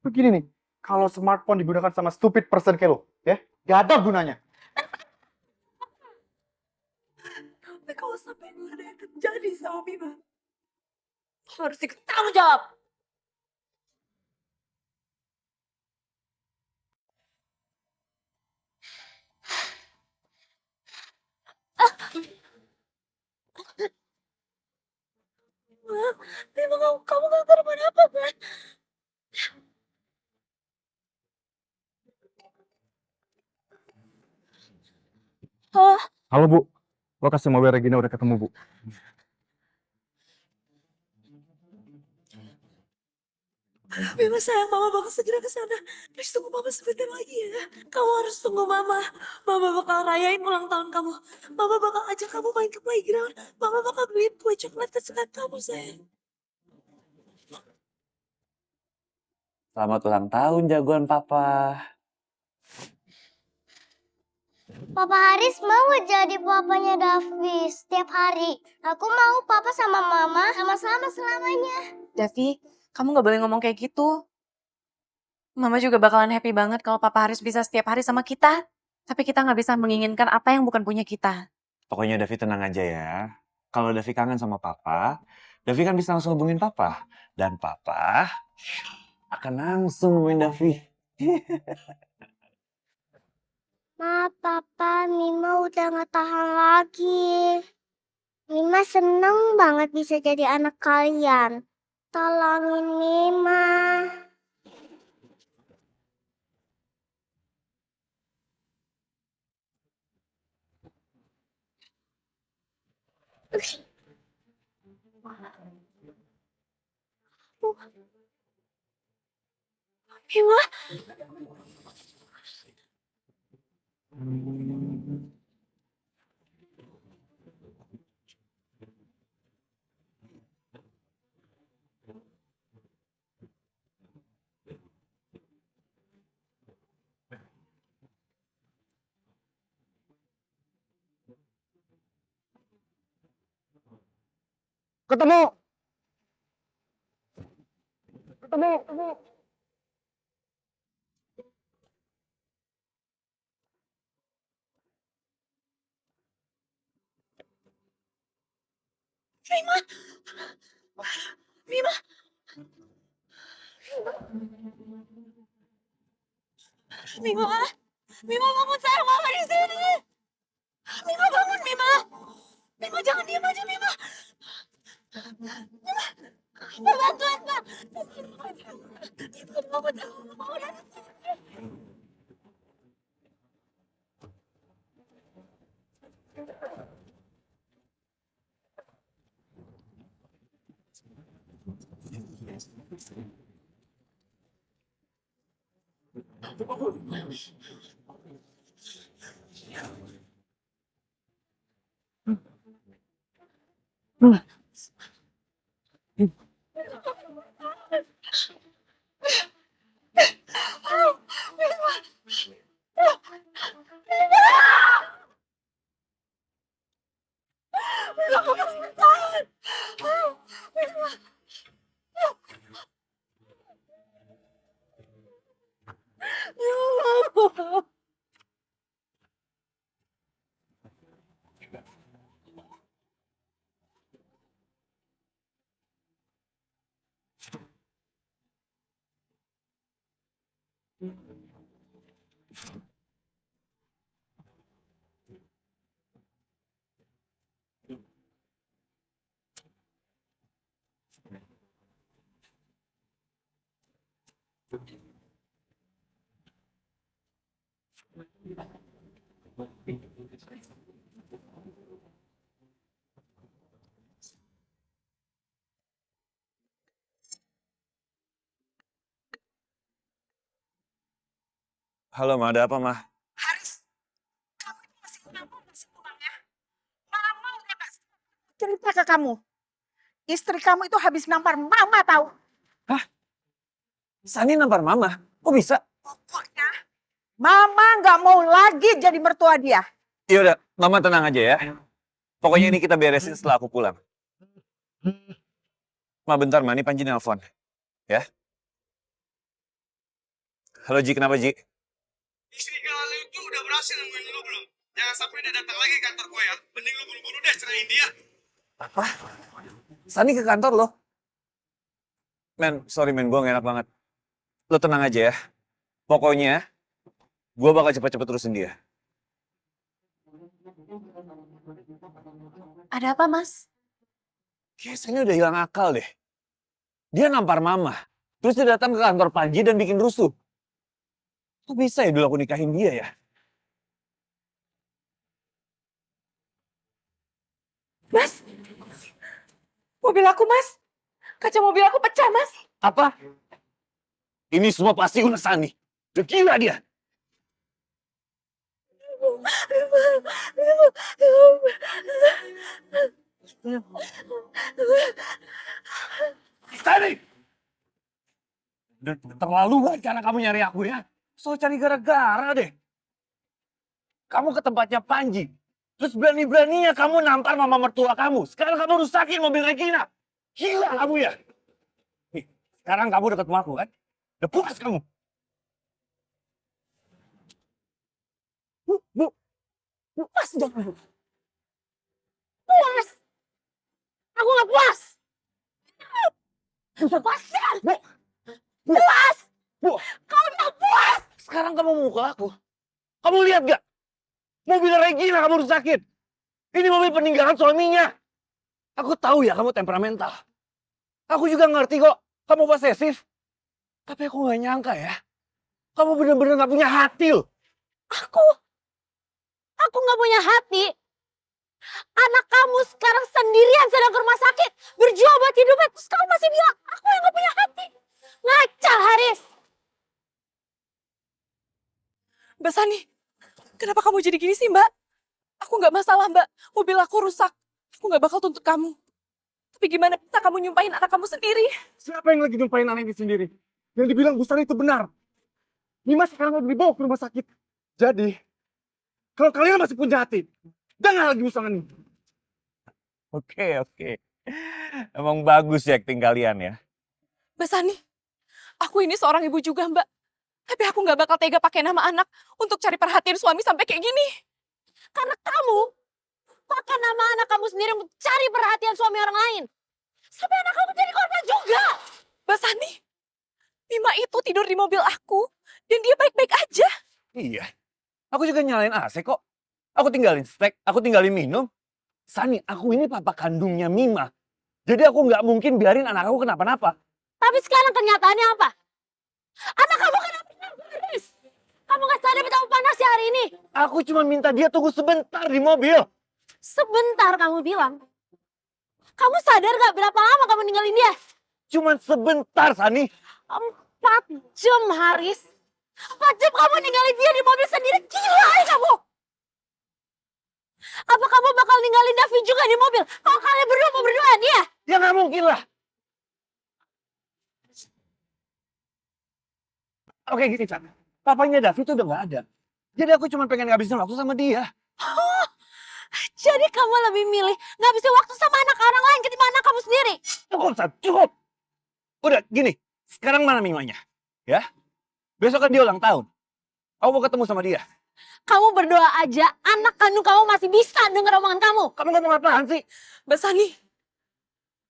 Begini nih, kalau smartphone digunakan sama stupid person kayak lo, ya, gak ada gunanya. Tapi kalau sampai gak ada yang terjadi sama Bima, lo harus ikut tanggung jawab. Bima, kamu gak kenapa-napa kan? Oh, Halo, Bu. Lokasi mobil Regina udah ketemu, Bu. Bima sayang, Mama bakal segera ke sana. Please tunggu Mama sebentar lagi ya. Kamu harus tunggu Mama. Mama bakal rayain ulang tahun kamu. Mama bakal ajak kamu main ke playground. Mama bakal beliin kue coklat kesukaan kamu, sayang. Selamat ulang tahun jagoan papa. Papa Haris mau jadi papanya Davi setiap hari. Aku mau papa sama mama sama-sama selamanya. Davi, kamu gak boleh ngomong kayak gitu. Mama juga bakalan happy banget kalau Papa Haris bisa setiap hari sama kita. Tapi kita gak bisa menginginkan apa yang bukan punya kita. Pokoknya Davi tenang aja ya. Kalau Davi kangen sama papa, Davi kan bisa langsung hubungin papa. Dan papa akan langsung hubungin Davi. Ma, papa, Mima udah gak tahan lagi. Mima seneng banget bisa jadi anak kalian. Tolongin Mima. Bima, Ketemu! Ketemu! Bima, Bima, Bima, Bima bangun sayang, Mama di sini. Bima bangun, Bima. Bima jangan diam aja, Bima. Bima bantuin, Pak. Bima, Mama tahu, Mama udah di sini. Halo, Ma, ada apa, Ma? Haris, kamu itu masih ngomong masih pulang ya? Mama udah gak cerita ke kamu. Istri kamu itu habis nampar mama tahu. Sani nampar Mama? Kok bisa? Pokoknya mama nggak mau lagi jadi mertua dia. Ya udah, Mama tenang aja ya. Pokoknya ini kita beresin setelah aku pulang. Ma, bentar, Ma, ini Panji nelpon. Ya? Halo, Ji, kenapa, Ji? Istri galau itu udah berhasil nemuin lu belum? Jangan sampai dia datang lagi ke kantor gue ya. Mending lu buru-buru deh ceraiin dia. Apa? Sani ke kantor lo? Men, sorry men, gue gak enak banget. Lo tenang aja ya. Pokoknya, gue bakal cepet-cepet terusin dia. Ada apa, Mas? Kayaknya Sani udah hilang akal deh. Dia nampar Mama. Terus dia datang ke kantor Panji dan bikin rusuh. Kok bisa ya dulu aku nikahin dia ya? Mas, mobil aku mas. Kaca mobil aku pecah mas. Apa? Ini semua pasti ulah Sani. Udah gila dia. Sani! Udah terlaluan cara kamu nyari aku ya. So cari gara-gara deh. Kamu ke tempatnya Panji. Terus berani-beraninya kamu nampar mama mertua kamu. Sekarang kamu rusakin mobil Regina. Gila kamu ya. Nih, sekarang kamu deket rumah aku kan? Udah puas kamu. Bu. Puas dong. Puas. Aku nggak puas. Puasan. Puas. Bu. Kau nggak puas. Sekarang kamu mukul aku. Kamu lihat gak? Mobil Regina kamu rusakin. Ini mobil peninggalan suaminya. Aku tahu ya kamu temperamental. Aku juga ngerti kok kamu posesif. Tapi aku gak nyangka ya. Kamu bener-bener gak punya hati loh. Aku nggak punya hati. Anak kamu sekarang sendirian sedang ke rumah sakit. Berjuang buat hidupnya. Terus kamu masih bilang, aku yang nggak punya hati. Ngaca, Haris. Mbak Sani, kenapa kamu jadi gini sih mbak? Aku nggak masalah mbak, mobil aku rusak. Aku nggak bakal tuntut kamu. Tapi gimana bisa kamu nyumpahin anak kamu sendiri? Siapa yang lagi nyumpahin anak ini sendiri? Yang dibilang Bu Sani itu benar. Mima sekarang udah dibawa ke rumah sakit. Jadi, kalau kalian masih punya hati, jangan lagi usaha ini. Oke. Emang bagus ya acting kalian ya. Mbak Sani, aku ini seorang ibu juga mbak. Tapi aku nggak bakal tega pakai nama anak untuk cari perhatian suami sampai kayak gini. Karena kamu pakai nama anak kamu sendiri untuk cari perhatian suami orang lain. Sampai anak kamu jadi korban juga. Mbak Sani, Mima itu tidur di mobil aku. Dan dia baik-baik aja. Iya. Aku juga nyalain AC kok. Aku tinggalin steak, aku tinggalin minum. Sani, aku ini papa kandungnya Mima. Jadi aku nggak mungkin biarin anak aku kenapa-napa. Tapi sekarang kenyataannya apa? Anak kamu kenapa, Haris? Kamu nggak sadar betapa panasnya hari ini? Aku cuma minta dia tunggu sebentar di mobil. Sebentar kamu bilang. Kamu sadar gak berapa lama kamu ninggalin dia? Cuman sebentar, Sani. 4 jam, Haris. 4 jam kamu ninggalin dia di mobil sendiri. Gila ya kamu. Apa kamu bakal ninggalin Davi juga di mobil? Kalau kalian berdua mau berduaan, ya? Ya nggak mungkin lah. Oke gini, Chan. Papanya Davi tuh udah nggak ada. Jadi aku cuma pengen ngabisin waktu sama dia. Oh, jadi kamu lebih milih ngabisin waktu sama anak orang lain ketimbang anak kamu sendiri? Cukup, Chan. Cukup. Udah, gini. Sekarang mana Mimanya? Ya? Besok kan dia ulang tahun. Aku mau ketemu sama dia. Kamu berdoa aja anak kandung kamu masih bisa dengar omongan kamu. Kamu ngomong apaan sih? Mbak Sani,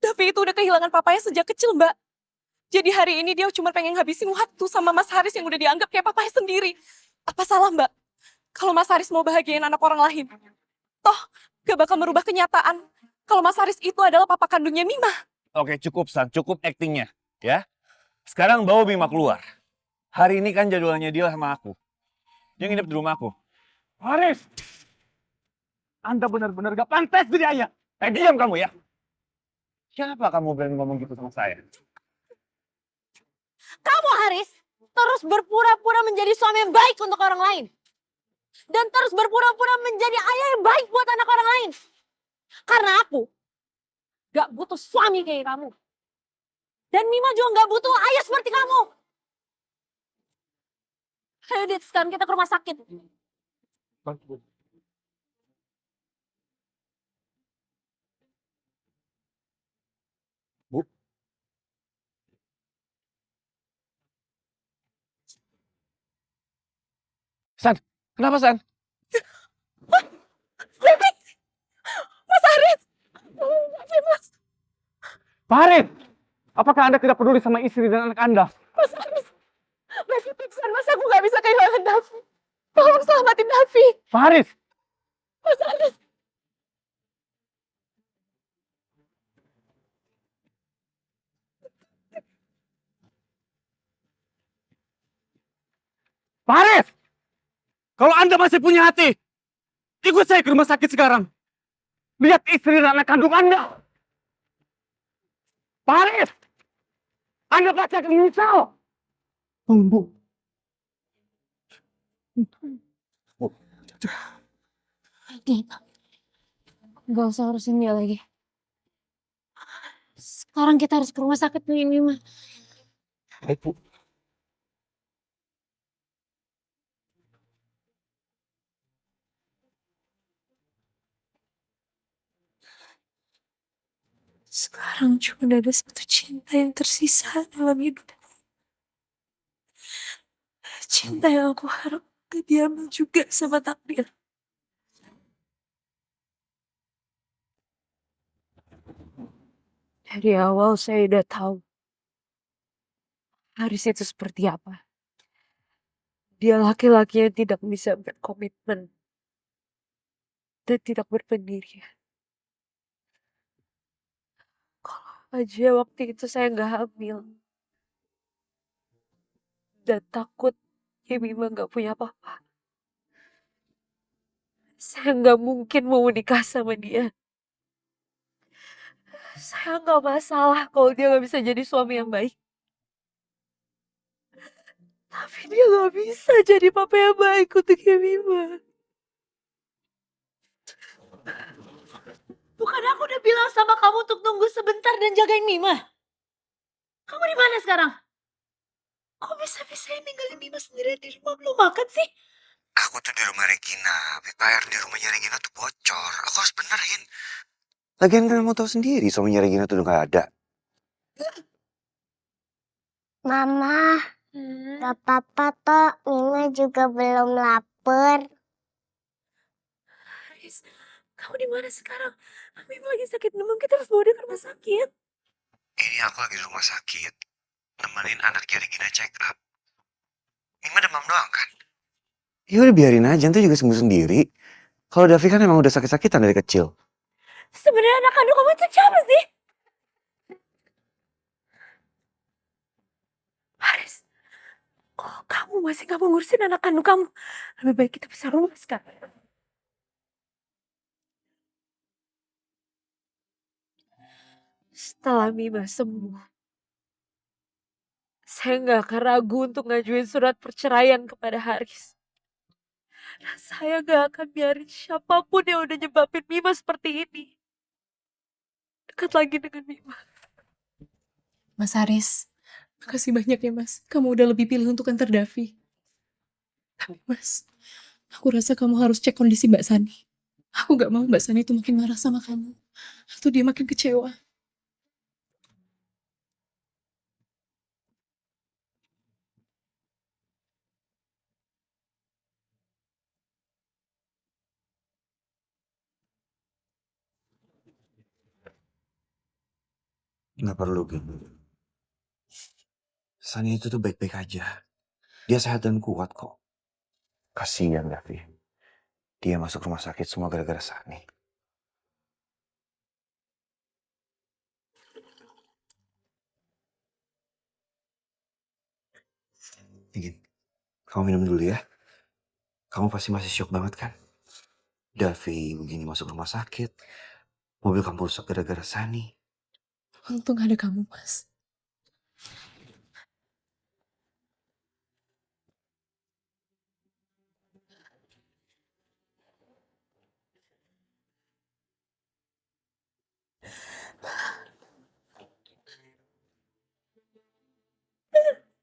Davi itu udah kehilangan papanya sejak kecil, Mbak. Jadi hari ini dia cuma pengen ngabisin waktu sama Mas Haris yang udah dianggap kayak papanya sendiri. Apa salah, Mbak? Kalau Mas Haris mau bahagiain anak orang lain. Toh, gak bakal merubah kenyataan. Kalau Mas Haris itu adalah papa kandungnya Mima. Oke, cukup, San. Cukup aktingnya. Ya? Sekarang bawa Mima keluar. Hari ini kan jadwalnya dia sama aku. Dia nginep di rumah aku. Haris! Anda benar-benar gak pantas jadi ayah. Diam kamu ya. Siapa kamu berani ngomong gitu sama saya? Kamu Haris, terus berpura-pura menjadi suami yang baik untuk orang lain. Dan terus berpura-pura menjadi ayah yang baik buat anak orang lain. Karena aku gak butuh suami kayak kamu. Dan Mima juga gak butuh ayah seperti kamu. Ayo Dit, sekarang kita ke rumah sakit. Bu. San, kenapa San? Devi! Mas Haris! Devi, Mas! Pak Haris, apakah Anda tidak peduli sama istri dan anak Anda? Mas Haris! Devi pingsan, Mas. Aku gak bisa kehilangan Davi. Tolong selamatin Davi. Pak Haris! Mas Haris! Pak Haris! Kalau Anda masih punya hati, ikut saya ke rumah sakit sekarang. Lihat istri dan anak kandung Anda. Pak Haris! Anda pasti akan menyesal. Bu. Gak usah urusin dia lagi. Sekarang kita harus ke rumah sakit nih, Mima. Baik, Bu. Sekarang cuma ada satu cinta yang tersisa dalam hidupku. Cinta yang aku harap gak diambil juga sama takdir. Dari awal saya udah tahu Haris itu seperti apa. Dia laki-laki yang tidak bisa berkomitmen dan tidak berpendirian. Kalau aja waktu itu saya nggak hamil dan takut Mima nggak punya apa-apa, saya nggak mungkin mau menikah sama dia. Saya nggak masalah kalau dia nggak bisa jadi suami yang baik. Tapi dia nggak bisa jadi papa yang baik untuk Mima. Bukan aku udah bilang sama kamu untuk tunggu sebentar dan jagain Mima? Kamu di mana sekarang? Kok bisa-bisanya ninggalin Mima sendirian di rumah belum makan sih? Aku tuh di rumah Regina, air di rumahnya Regina tuh bocor. Aku harus benerin. Lagian kan mau tahu sendiri suaminya Regina tuh udah gak ada. Mama, gak apa-apa toh. Mima juga belum lapar. Haris, kamu di mana sekarang? Mima lagi sakit demam, kita harus bawa dia ke rumah sakit. Ini aku lagi di rumah sakit. Nemenin anaknya Regina check up. Mima demam doang kan? Ya udah biarin aja, nanti juga sembuh sendiri. Kalau Davi kan emang udah sakit-sakitan dari kecil. Sebenarnya anak kandung kamu itu siapa sih? Haris, kok kamu masih gak mau ngurusin anak kandung kamu? Lebih baik kita pisah rumah sekarang. Setelah Mima sembuh, saya gak akan ragu untuk ngajuin surat perceraian kepada Haris. Dan saya gak akan biarin siapapun yang udah nyebabin Mima seperti ini dekat lagi dengan Mima. Mas Haris, makasih banyak ya Mas. Kamu udah lebih pilih untuk antar Davi. Tapi Mas, aku rasa kamu harus cek kondisi Mbak Sani. Aku gak mau Mbak Sani itu makin marah sama kamu. Atau dia makin kecewa. Nggak perlu gitu. Sani itu tuh baik-baik aja. Dia sehat dan kuat kok. Kasihan Davi. Dia masuk rumah sakit semua gara-gara Sani. Ingin, kamu minum dulu ya. Kamu pasti masih syok banget kan? Davi begini masuk rumah sakit. Mobil kamu rusak gara-gara Sani. Untung ada kamu Mas.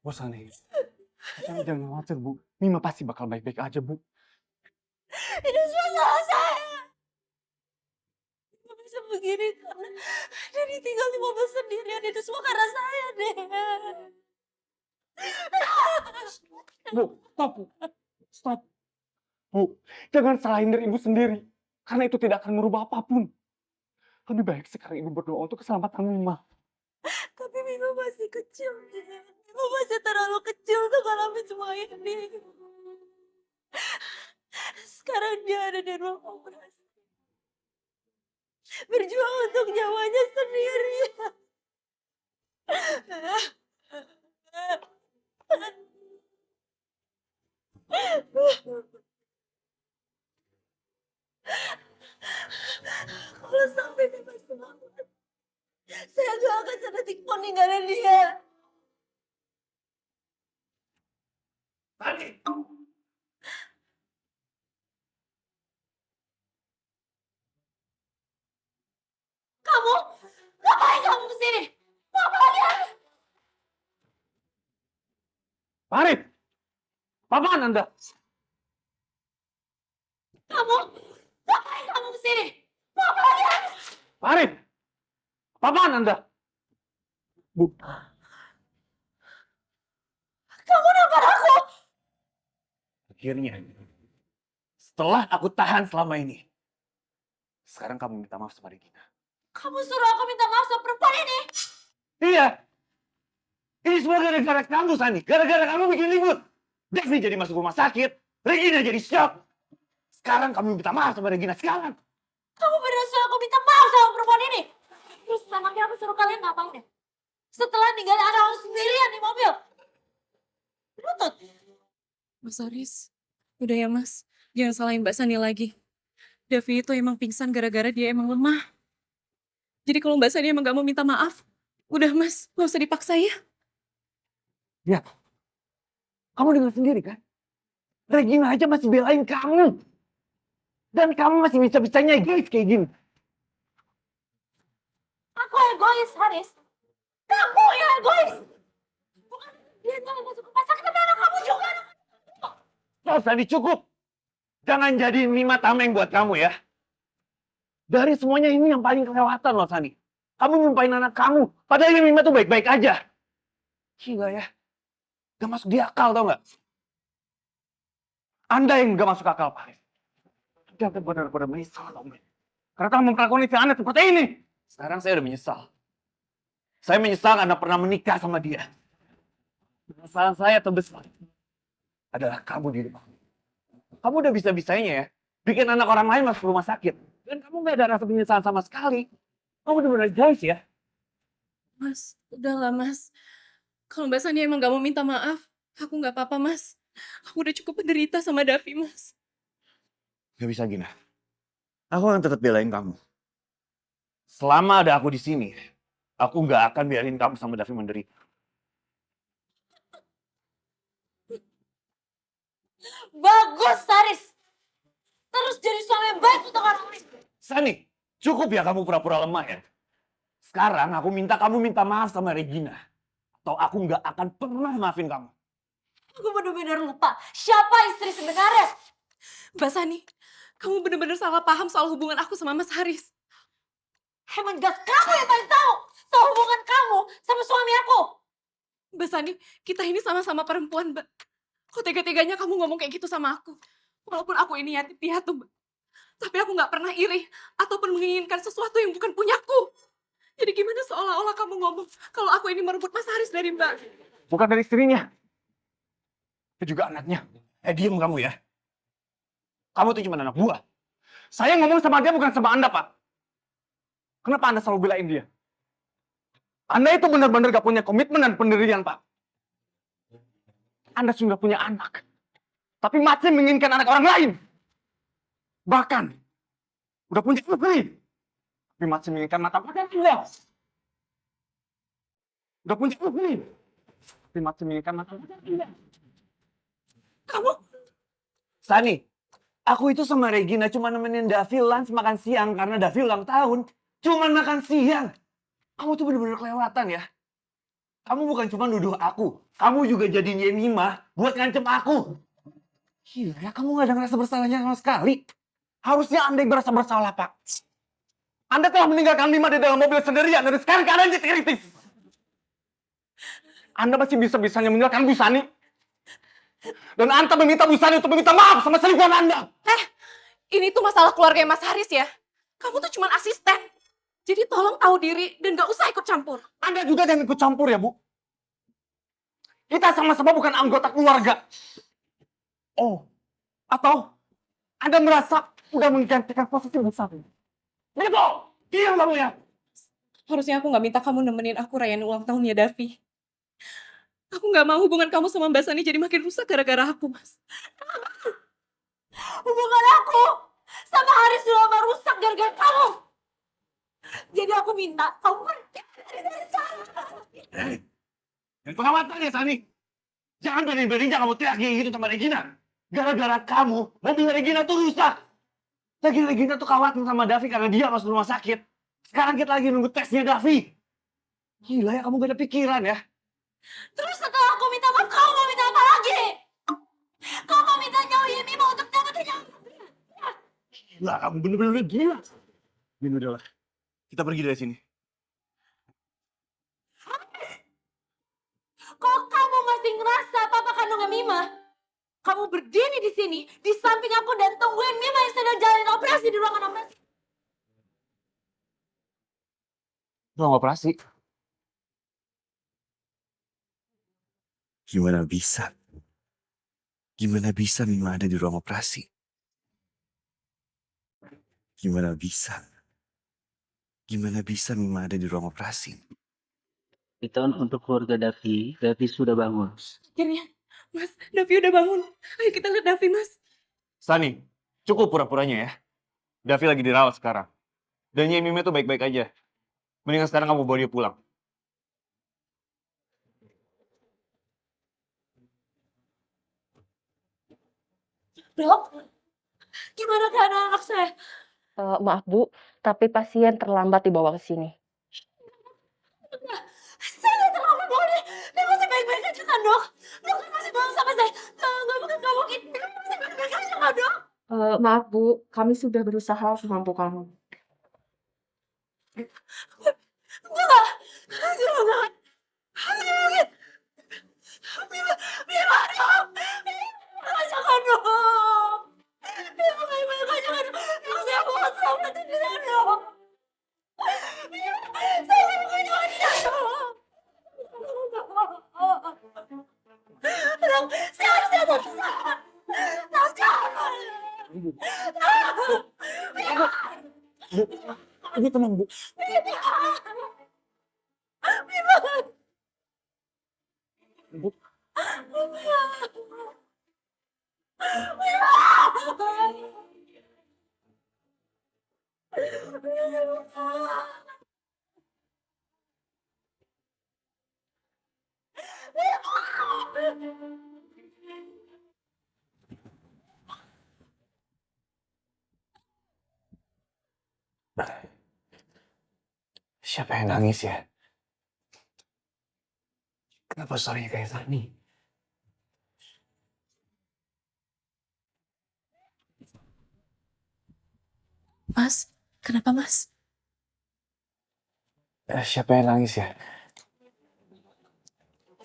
Bu Sani, jangan khawatir Bu. Mima pasti bakal baik-baik aja Bu. Ini semua salah saya. Gak bisa begini karena dia ditinggal di mobil sendirian. Itu semua karena saya, deh. Bu, stop Bu. Stop. Bu, jangan salahin diri ibu sendiri. Karena itu tidak akan merubah apapun. Lebih baik sekarang ibu berdoa untuk keselamatan Mima. Tapi Mima masih kecil, deh. Mima masih terlalu kecil untuk ngalamin semua ini. Sekarang dia ada di ruang operasi. Berjuang untuk nyawanya sendiri. Kalau sampai Mima selamat, saya gak akan sedetik pun ninggalin dia. Kamu, ngapain kamu kesini? Ngapain harus? Farid! Apaan Anda? Kamu, ngapain kamu kesini? Ngapain harus? Farid! Apaan Anda? Bu, Kamu nampar aku? Akhirnya, setelah aku tahan selama ini, sekarang kamu minta maaf sama Regina. Kamu suruh aku minta maaf sama perempuan ini? Iya. Ini semua gara-gara kamu, Sani. Gara-gara kamu bikin ribut. Devi jadi masuk rumah sakit. Regina jadi shock. Sekarang kamu minta maaf sama Regina. Sekarang. Kamu benar suruh aku minta maaf sama perempuan ini? Terus anaknya aku suruh kalian ngapain deh? Setelah ninggalin anak aku sendirian di mobil. Lutut. Mas Haris, udah ya mas, jangan salahin Mbak Sani lagi. Davi itu emang pingsan gara-gara dia emang lemah. Jadi kalau Mbak Sani emang gak mau minta maaf, udah mas, gak usah dipaksa ya. Ya. Kamu dengar sendiri kan? Regina aja masih belain kamu. Dan kamu masih bisa-bisanya egois kayak gini. Aku egois, Haris. Kamu yang egois. Bukan dia yang masuk rumah sakit, tapi anak kamu juga. Stop, Sani, cukup. Jangan jadiin Mima tameng buat kamu ya. Dari semuanya ini yang paling kelewatan loh, Sani. Kamu nyumpahin anak kamu. Padahal ini Mima tuh baik-baik aja. Gila ya. Gak masuk di akal, tau gak? Anda yang gak masuk akal, Farid. Jangan benar-benar menyesal, tau gak? Karena telah memperlakukan istri Anda seperti ini. Sekarang saya udah menyesal. Saya menyesal karena pernah menikah sama dia. Kesalahan saya terbesar adalah kamu di rumah. Kamu udah bisa-bisanya ya, bikin anak orang lain masuk rumah sakit. Dan kamu gak ada rasa penyesalan sama sekali. Kamu benar-benar egois ya. Mas, udahlah mas. Kalau Mbak Sani emang gak mau minta maaf, aku gak apa-apa mas. Aku udah cukup menderita sama Davi mas. Gak bisa Gina. Aku akan tetap belain kamu. Selama ada aku di sini, aku gak akan biarin kamu sama Davi menderita. Bagus, Haris. Terus jadi suami yang baik untuk orang lain. Sani, cukup ya kamu pura-pura lemah ya. Sekarang aku minta kamu minta maaf sama Regina. Atau aku nggak akan pernah maafin kamu. Aku benar-benar lupa siapa istri sebenarnya. Mbak Sani, kamu bener-bener salah paham soal hubungan aku sama Mas Haris. Emang gas kamu yang paling tahu soal hubungan kamu sama suami aku. Mbak Sani, kita ini sama-sama perempuan, Mbak. Kok tega-teganya kamu ngomong kayak gitu sama aku? Walaupun aku ini yatim piatu, Mbak. Tapi aku nggak pernah iri ataupun menginginkan sesuatu yang bukan punyaku. Jadi gimana seolah-olah kamu ngomong kalau aku ini merebut Mas Haris dari Mbak? Bukan dari istrinya. Itu juga anaknya. Diem kamu ya. Kamu tuh cuma anak buah. Saya ngomong sama dia bukan sama Anda, Pak. Kenapa Anda selalu belain dia? Anda itu benar-benar gak punya komitmen dan pendirian, Pak. Anda sudah punya anak. Tapi masih menginginkan anak orang lain. Bahkan, udah punya istri. Tapi masih menginginkan mata pada Anda. Udah punya istri. Tapi masih menginginkan mata pada Anda. Kamu? Sani, aku itu sama Regina cuma nemenin Davi lunch makan siang karena Davi ulang tahun. Cuma makan siang. Kamu tuh bener-bener kelewatan ya. Kamu bukan cuma nuduh aku, kamu juga jadinya Mima buat ngancem aku. Gila ya, kamu gak ada ngerasa bersalahnya sama sekali. Harusnya Anda yang merasa bersalah, Pak. Anda telah meninggalkan Mima di dalam mobil sendirian dan sekarang keadaan jadi kritis. Anda masih bisa-bisanya meninggalkan Bu Sani. Dan Anda meminta Bu Sani untuk meminta maaf sama selingkuhan Anda. Ini tuh masalah keluarga Mas Haris ya. Kamu tuh cuma asisten. Jadi tolong tahu diri dan gak usah ikut campur. Anda juga jangan ikut campur ya, Bu. Kita sama-sama bukan anggota keluarga. Oh, atau Anda merasa udah menggantikan posisi Bu Sani. Gitu! Diam kamu ya! Harusnya aku gak minta kamu nemenin aku rayain ulang tahunnya Davi. Aku gak mau hubungan kamu sama Mbak Sani jadi makin rusak gara-gara aku, Mas. Hubungan aku sama Haris sudah lama rusak gara-gara kamu. Jadi aku minta kamu pergi dari sini sekarang. Dan pengamatan ya, Sani. Jangan berani-beraninya kamu teriak kayak gitu sama Regina. Gara-gara kamu, mobil Regina tuh rusak. Lagi Regina tuh khawatir sama Davi karena dia masuk rumah sakit. Sekarang kita lagi nunggu tesnya Davi. Gila ya, kamu gak ada pikiran ya. Terus setelah aku minta maaf, kamu mau minta apa lagi? Kamu mau minta jauhin Mima untuk dapetin yang... Gila, kamu bener-bener gila. Ini udahlah. Kita pergi dari sini. Kok kamu masih ngerasa papa kandungnya Mima? Kamu berdiri di sini, di samping aku dan tungguin Mima yang sedang jalanin operasi di ruangan operasi. Ruang operasi. Gimana bisa? Gimana bisa Mima ada di ruang operasi? Gimana bisa? Gimana bisa Mima ada di ruang operasi? Itu untuk keluarga Davi. Davi sudah bangun. Akhirnya, Mas, Davi udah bangun. Ayo kita lihat Davi, Mas. Sani, cukup pura-puranya ya. Davi lagi dirawat sekarang. Dan Mima tuh baik-baik aja. Mendingan sekarang kamu bawa dia pulang. Dok, gimana keadaan anak saya? Maaf Bu, tapi pasien terlambat dibawa ke sini. Saya nggak terlalu bodoh. Dia masih baik-baik aja kan, Dok? Dokter masih bilang sama saya, nggak mungkin dia masih baik-baik aja kan, Dok? Maaf Bu, kami sudah berusaha semampu kami. Enggak. Nggak mungkin. Mima, Dok. Mima aja kan, Dok. Mima baik-baik aja kan, Dok. Yang saya mohon selamatin dia, Dok. Mima, saya bukan cuma dia, Dok. Dok, saya harus datang ke sana. Dok, jangan. Ibu tenang, Bu. Bu. Siapa yang nangis ya? Kenapa suaranya kayak Sani? Mas, kenapa Mas? Siapa yang nangis ya?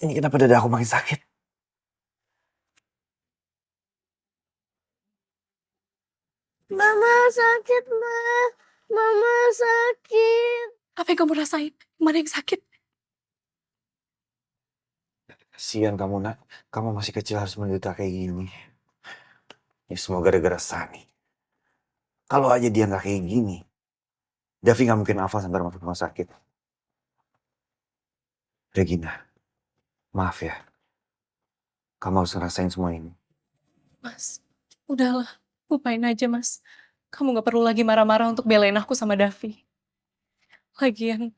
Ini kenapa dada aku makin sakit? Mama sakit, Ma. Mama sakit. Apa yang kamu rasain? Mana yang sakit? Kasihan kamu, Nak. Kamu masih kecil harus menderita kayak gini. Ya semua gara-gara Sani. Kalau aja dia nggak kayak gini, Davi nggak mungkin hafal sampai masuk rumah sakit. Regina, maaf ya. Kamu harus ngerasain semua ini. Mas, udahlah. Lupain aja, Mas. Kamu gak perlu lagi marah-marah untuk belain aku sama Davi. Lagian,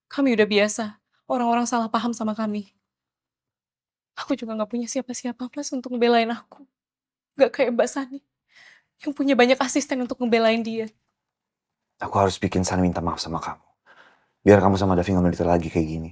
kami udah biasa. Orang-orang salah paham sama kami. Aku juga gak punya siapa-siapa, Mas, untuk ngebelain aku. Gak kayak Mbak Sani. Yang punya banyak asisten untuk ngebelain dia. Aku harus bikin Sani minta maaf sama kamu. Biar kamu sama Davi nggak menderita lagi kayak gini.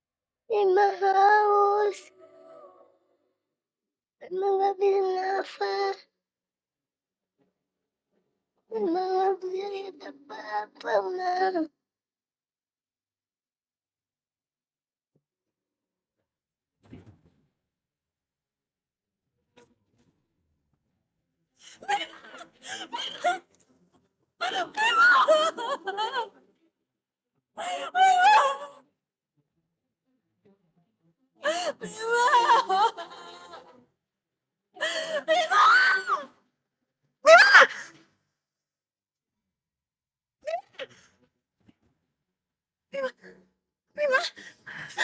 Mima haus. Mima gak bisa nafas. Mima gak bisa lihat apa-apa, Ma.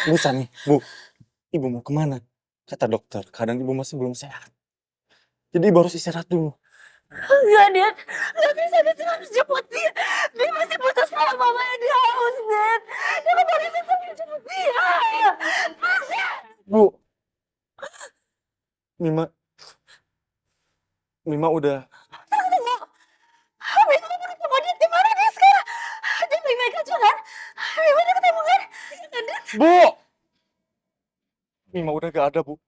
Bu Sani, Bu, ibu mau kemana? Kata dokter, keadaan ibu masih belum sehat. Jadi ibu harus istirahat dulu. Enggak, Dit. Gak bisa, Dit. Harus jemput dia. Dia masih butuh sama mamanya. Dia haus, Dit. Dia gak boleh sampai jemput dia. Masih. Bu, Mima, Mima udah. Tunggu. Mima udah ketemu Dit. Di mana dia sekarang? Dia baik-baik aja kan? Mima udah ketemu kan? Iya kan, Dit? Bu! Mima udah gak ada, Bu.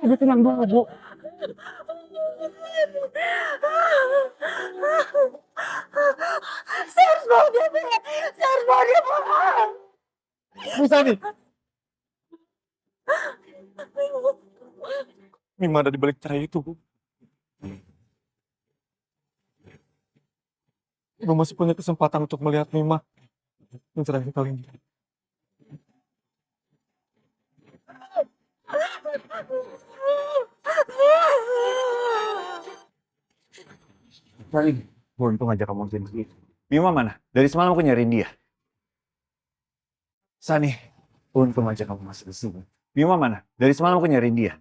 Udah tenang dulu, Bu. Saya harus bawa dia pulang. Saya harus bawa dia pulang. Bu Sani! Mima ada di balik tirai itu, Bu. Ibu masih punya kesempatan untuk melihat Mima yang terakhir kali ini. Sani, gue untung aja kamu sini. Mima mana? Dari semalam aku nyariin dia. Sani, untung aja kamu masih di sini. Mima mana? Dari semalam aku nyariin dia.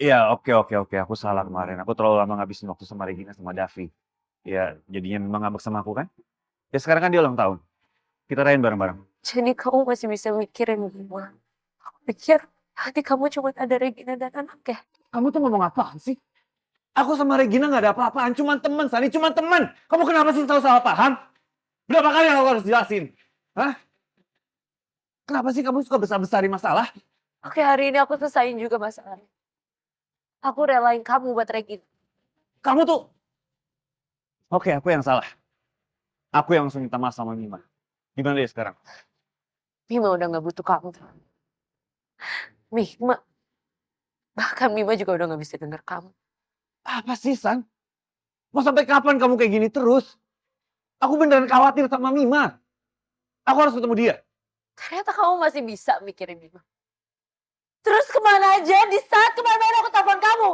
Iya, oke. Aku salah kemarin. Aku terlalu lama ngabisin waktu sama Regina sama Davi. Ya, jadinya memang ngambek sama aku kan? Ya sekarang kan dia ulang tahun. Kita rayain bareng-bareng. Jadi kamu masih bisa mikirin Mima. Aku pikir hati kamu cuma ada Regina dan anaknya. Kamu tuh ngomong apaan sih? Aku sama Regina gak ada apa-apaan. Cuman temen, Sani. Cuman temen. Kamu kenapa sih selalu salah paham? Berapa kali aku harus jelasin? Hah? Kenapa sih kamu suka besar-besarin masalah? Oke, hari ini aku selesaiin juga masalahnya. Aku relain kamu buat Regina. Kamu tuh... Oke, aku yang salah. Aku yang langsung minta maaf sama Mima. Gimana dia sekarang? Mima udah gak butuh kamu. Mima. Bahkan Mima juga udah gak bisa denger kamu. Apa sih, San? Mau sampai kapan kamu kayak gini terus? Aku beneran khawatir sama Mima. Aku harus ketemu dia. Ternyata kamu masih bisa mikirin Mima. Terus kemana aja di saat kemana-mana aku telepon kamu?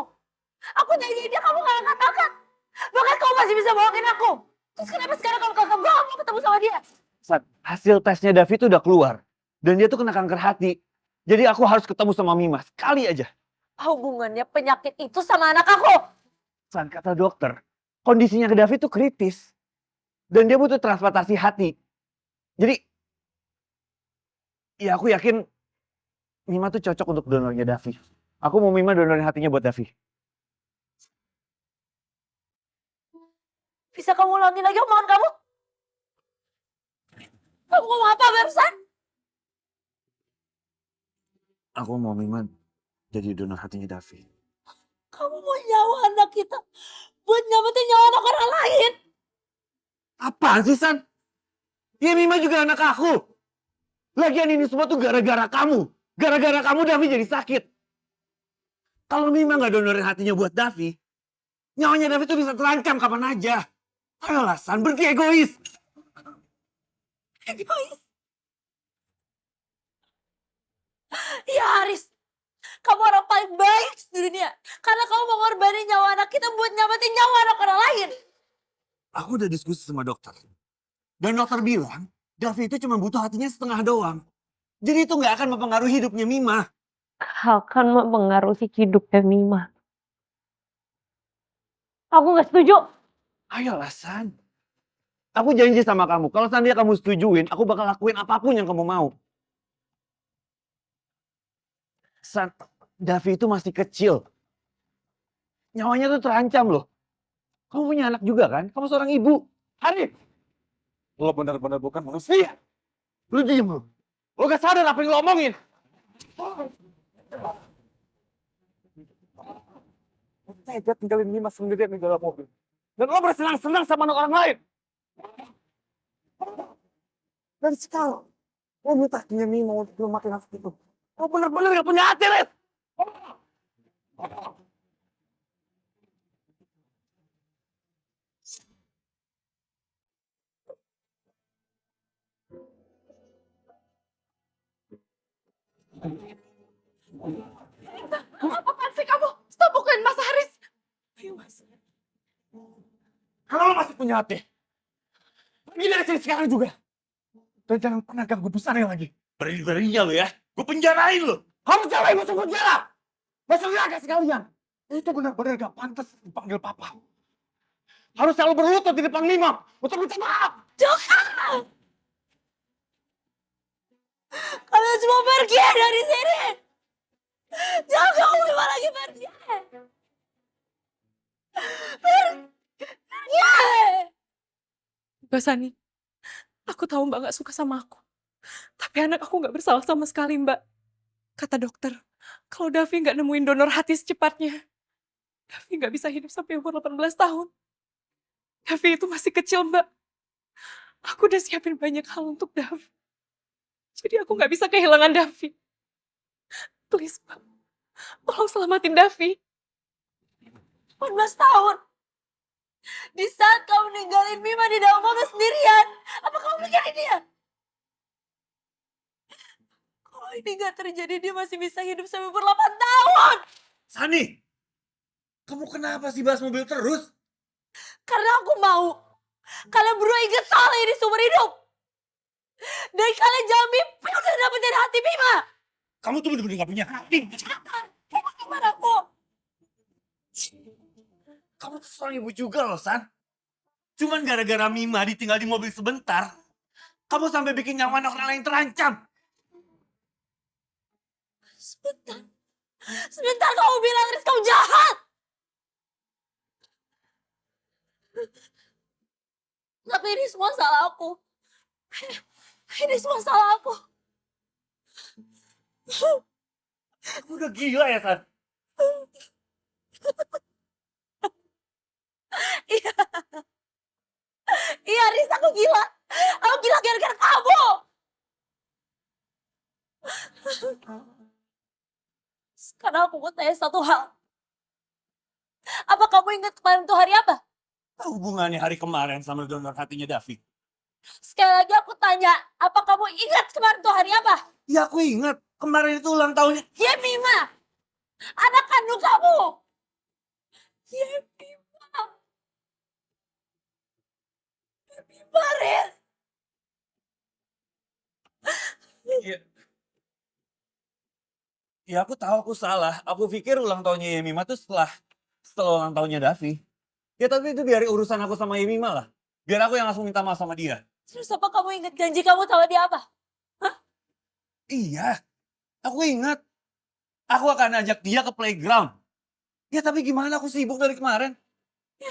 Aku nyanyi dia, kamu gak angkat-angkat. Bahkan kamu masih bisa bawain aku. Terus kenapa sekarang kamu kakak gue mau ketemu sama dia? San, hasil tesnya Davi tuh udah keluar. Dan dia tuh kena kanker hati. Jadi aku harus ketemu sama Mima. Sekali aja. Hubungannya penyakit itu sama anak aku. San, kata dokter, kondisinya ke Davi tuh kritis. Dan dia butuh transplantasi hati. Jadi, ya aku yakin Mima tuh cocok untuk donornya Davi. Aku mau Mima donorin hatinya buat Davi. Bisa kamu ulangin lagi omongan kamu? Kamu ngomong apa barusan? Aku mau Mima jadi donor hatinya Davi. Kamu mau nyawa anak kita buat nyamatin nyawa anak orang lain. Apaan sih, San? Ya Mima juga anak aku. Lagian ini semua tuh gara-gara kamu. Gara-gara kamu Davi jadi sakit. Kalau Mima nggak donorin hatinya buat Davi, nyawanya Davi tuh bisa terancam kapan aja. Ayolah, San, berhenti egois. Egois. Ya Haris, kamu orang paling baik di dunia. Karena kamu mengorbankan nyawa anak kita buat nyamatin nyawa anak orang lain. Aku udah diskusi sama dokter. Dan dokter bilang, Davi itu cuma butuh hatinya setengah doang. Jadi itu nggak akan mempengaruhi hidupnya Mima. Akan mempengaruhi hidupnya Mima. Aku gak setuju. Ayolah, San. Aku janji sama kamu, kalau seandainya kamu setujuin, aku bakal lakuin apapun yang kamu mau. San, Davi itu masih kecil. Nyawanya tuh terancam loh. Kamu punya anak juga kan? Kamu seorang ibu. Arif! Lo benar-benar bukan manusia. Lu diem lu. Lo gak sadar apa yang lo omongin. Saya tinggalin Mima sendirian di dalam mobil. Dan lo bersenang-senang sama anak orang lain. Dan sekarang, lo minta dia Mima untuk memakai nafsu itu. Lo bener-bener gak punya hati, Rit! Apaan sih kamu? Stop bukan Mas Haris. Ayo Mas. Kalau lo masih punya hati, pergi dari sini sekarang juga. Dan jangan pernah ganggu Busani lagi. Berani-beraninya lo ya. Gue penjarain lo. Kamu jangan masuk penjara! Masuk neraka sekalian! Itu benar-benar gak pantas dipanggil papa. Harus selalu berlutut di depan Mima untuk minta maaf. Jangan! Kalian semua pergi dari sini! Jangan kamu Mima lagi pergi! Pergi! Mbak Sani, aku tahu Mbak gak suka sama aku. Tapi anak aku gak bersalah sama sekali, Mbak. Kata dokter, kalau Davi gak nemuin donor hati secepatnya, Davi gak bisa hidup sampai umur 18 tahun. Davi itu masih kecil, Mbak. Aku udah siapin banyak hal untuk Davi. Jadi aku gak bisa kehilangan Davi. Please, Mbak. Tolong selamatin Davi. 14 tahun! Di saat kamu ninggalin Mima di dalam mobil sendirian, apa kamu mikirin dia? Kalau ini gak terjadi, dia masih bisa hidup sampai umur 8 tahun! Sani! Kamu kenapa sih bahas mobil terus? Karena aku mau kalian berdua ingat soal ini seumur hidup. Dan kalian jangan mimpi udah dapetin hati Mima. Kamu tuh bener-bener gak punya hati. Kamu gimana aku? Kamu tuh seorang ibu juga loh, San. Cuman gara-gara Mima ditinggal di mobil sebentar, kamu sampai bikin nyawa anak orang lain terancam. Sebentar. Sebentar kamu bilang Riz kamu jahat. Tapi ini semua salah aku. Ini semua salah aku. Kamu udah gila ya, San? Iya. Iya Riz, aku gila. Aku gila gara-gara kamu. Sekarang aku mau tanya satu hal. Apa kamu ingat kemarin tuh hari apa? Apa hubungannya hari kemarin sama donor hatinya Davi? Sekali lagi aku tanya, apa kamu ingat kemarin tuh hari apa? Ya aku ingat, kemarin itu ulang tahunnya. Yemima, anak kandung kamu. Yemima. Yemima, Riz. Iya. Ya aku tahu aku salah. Aku pikir ulang tahunnya Yemima tuh setelah ulang tahunnya Davi. Ya tapi itu biar urusan aku sama Yemima lah. Biar aku yang langsung minta maaf sama dia. Terus apa kamu ingat janji kamu sama dia apa? Iya, aku ingat. Aku akan ajak dia ke playground. Ya tapi gimana, aku sibuk dari kemarin. Ya,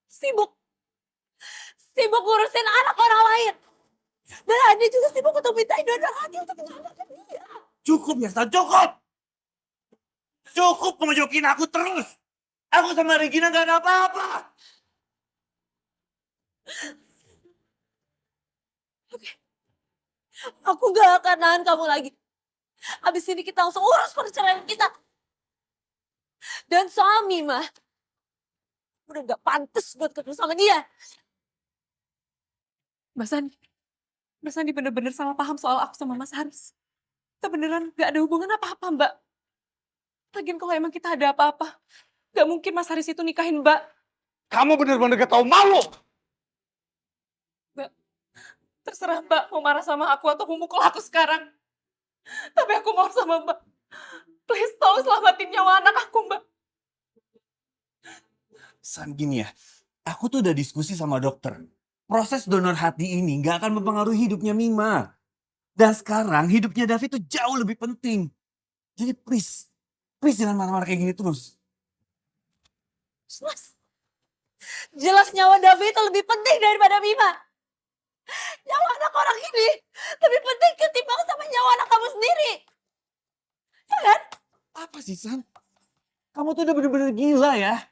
sibuk. Sibuk ngurusin anak orang lain. Dan Andi juga sibuk untuk mintain donor hati untuk menyelamatkan dia. Cukup ya, San, cukup. Cukup kamu jokin aku terus. Aku sama Regina gak ada apa-apa. Oke. Aku gak akan nahan kamu lagi. Abis ini kita langsung urus perceraian kita. Dan soal Mima, udah gak pantas buat ketemu sama dia. Mbak Sandi bener-bener salah paham soal aku sama Mas Haris. Kita beneran gak ada hubungan apa-apa, Mbak. Lagian kalau emang kita ada apa-apa, gak mungkin Mas Haris itu nikahin Mbak. Kamu bener-bener gak tahu malu. Mbak, terserah Mbak mau marah sama aku atau mau mukul aku sekarang. Tapi aku mohon sama Mbak, please tolong selamatin nyawa anak aku, Mbak. San, gini ya, aku tuh udah diskusi sama dokter. Proses donor hati ini gak akan mempengaruhi hidupnya Mima. Dan sekarang hidupnya Davi itu jauh lebih penting. Jadi please jangan marah-marah kayak gini terus. Mas, jelas nyawa Davi itu lebih penting daripada Bima. Nyawa anak orang ini lebih penting ketimbang sama nyawa anak kamu sendiri. Ya kan? Apa sih, San? Kamu tuh udah bener-bener gila ya.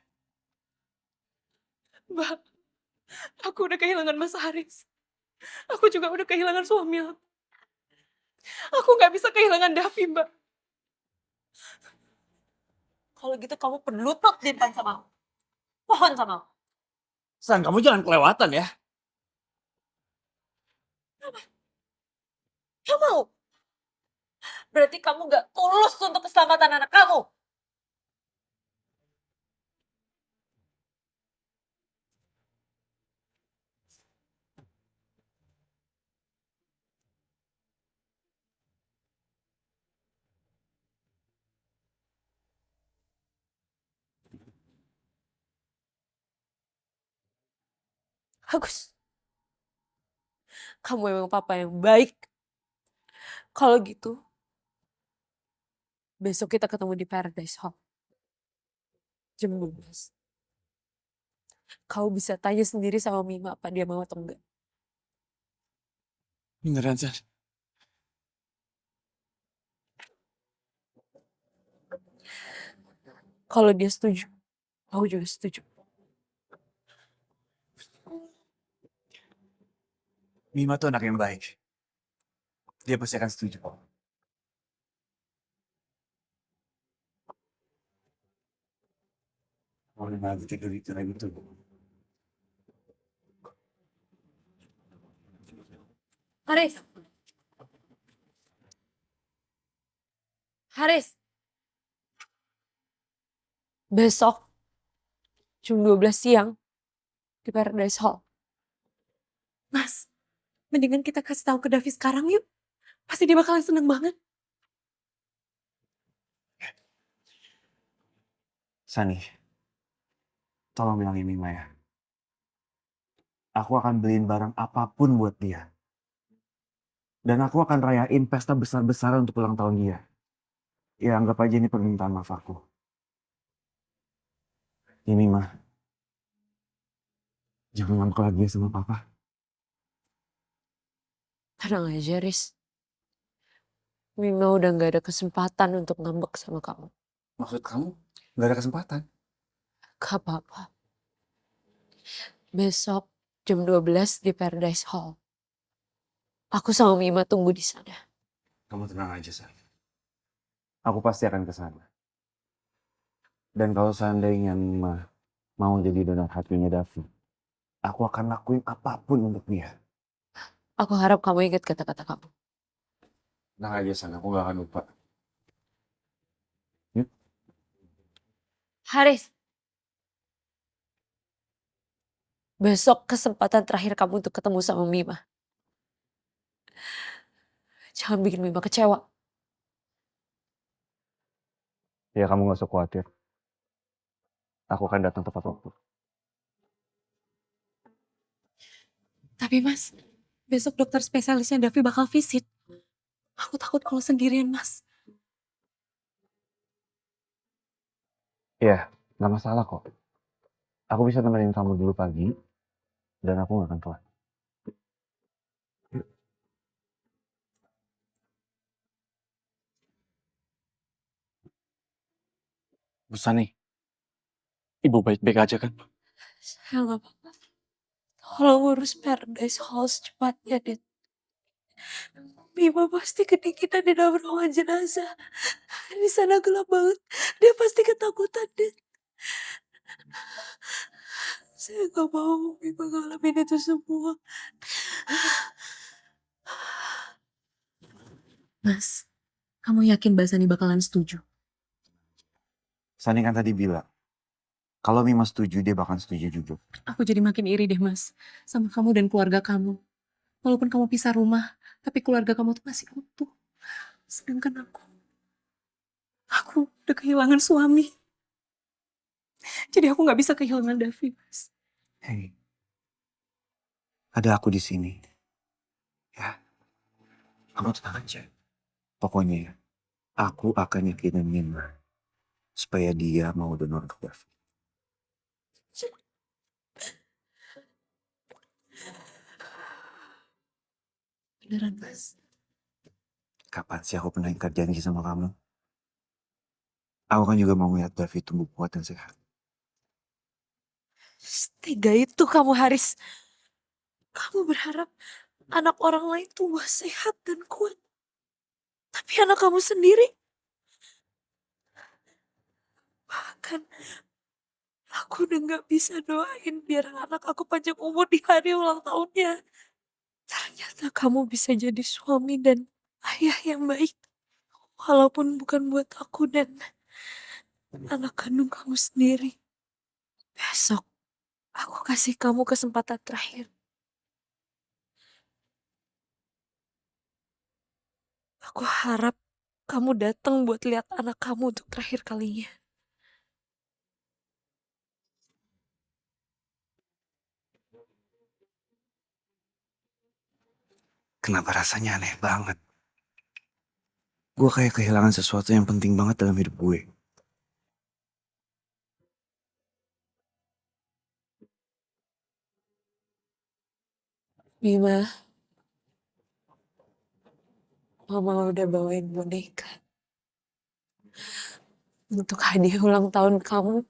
Mbak, aku udah kehilangan Mas Haris. Aku juga udah kehilangan suami aku. Aku gak bisa kehilangan Davi, Mbak. Kalau gitu kamu berlutut di depan sama aku. Mohon sama aku. San, kamu jangan kelewatan ya. Gak mau. Berarti kamu gak tulus untuk keselamatan anak kamu. Bagus. Kamu emang papa yang baik. Kalau gitu, besok kita ketemu di Paradise Hall. Jam 12. Kau bisa tanya sendiri sama Mima apa dia mau atau enggak. Beneran, San? Kalau dia setuju, aku juga setuju. Mima tuh anak yang baik. Dia pasti akan setuju kok. Boleh banget tidur itu lagi tuh. Haris. Haris. Besok jam 12 siang di Paradise Hall. Mas, mendingan kita kasih tahu ke Davi sekarang yuk. Pasti dia bakalan seneng banget. Sani, tolong bilangin Mima ya. Aku akan beliin barang apapun buat dia. Dan aku akan rayain pesta besar-besaran untuk ulang tahun dia. Ya anggap aja ini permintaan maaf aku. Ya Mima, jangan ngambek lagi ya sama papa. Tenang aja, Riz. Mima udah gak ada kesempatan untuk ngambek sama kamu. Maksud kamu gak ada kesempatan? Gak apa-apa. Besok jam 12 di Paradise Hall. Aku sama Mima tunggu di sana. Kamu tenang aja, San. Aku pasti akan ke sana. Dan kalau seandainya Mima mau jadi donor hatinya Davi, aku akan lakuin apapun untuk dia. Aku harap kamu ingat kata-kata kamu. Tenang aja, San. Aku gak akan lupa. Yuk. Haris. Besok kesempatan terakhir kamu untuk ketemu sama Mima. Jangan bikin Mima kecewa. Ya kamu gak usah khawatir. Aku akan datang tepat waktu. Tapi Mas, besok dokter spesialisnya Davi bakal visit. Aku takut kalau sendirian, Mas. Ya, gak masalah kok. Aku bisa nemenin kamu dulu pagi. Dan aku gak akan telat. Bu Sani, ibu baik-baik aja kan? Saya gak apa-apa. Tolong urus Paradise Hall secepatnya, Dit. Mima pasti kedinginan di dalam ruangan jenazah. Di sana gelap banget. Dia pasti ketakutan, Dit. Saya gak mau Mima ngalamin itu semua. Mas, kamu yakin Mbak Sani bakalan setuju? Sani kan tadi bilang, kalau Mima setuju, dia bakal setuju juga. Aku jadi makin iri deh, Mas. Sama kamu dan keluarga kamu. Walaupun kamu pisah rumah, tapi keluarga kamu tuh masih utuh. Sedangkan aku udah kehilangan suami. Jadi aku gak bisa kehilangan Davi, Mas. Hey, Ada aku di sini. Ya, kamu tenang aja. Pokoknya aku akan yakinin Mima supaya dia mau donor untuk Davi. Beneran, Mas. Kapan sih aku pernah ingkar janji sama kamu? Aku kan juga mau ngeliat Davi tumbuh kuat dan sehat. Setega itu kamu, Haris. Kamu berharap anak orang lain tumbuh sehat dan kuat. Tapi anak kamu sendiri, bahkan aku udah gak bisa doain biar anak aku panjang umur di hari ulang tahunnya. Ternyata kamu bisa jadi suami dan ayah yang baik. Walaupun bukan buat aku dan anak kandung kamu sendiri. Besok, aku kasih kamu kesempatan terakhir. Aku harap kamu datang buat lihat anak kamu untuk terakhir kalinya. Kenapa rasanya aneh banget? Gue kayak kehilangan sesuatu yang penting banget dalam hidup gue. Bima, Mama udah bawain boneka untuk hadiah ulang tahun kamu.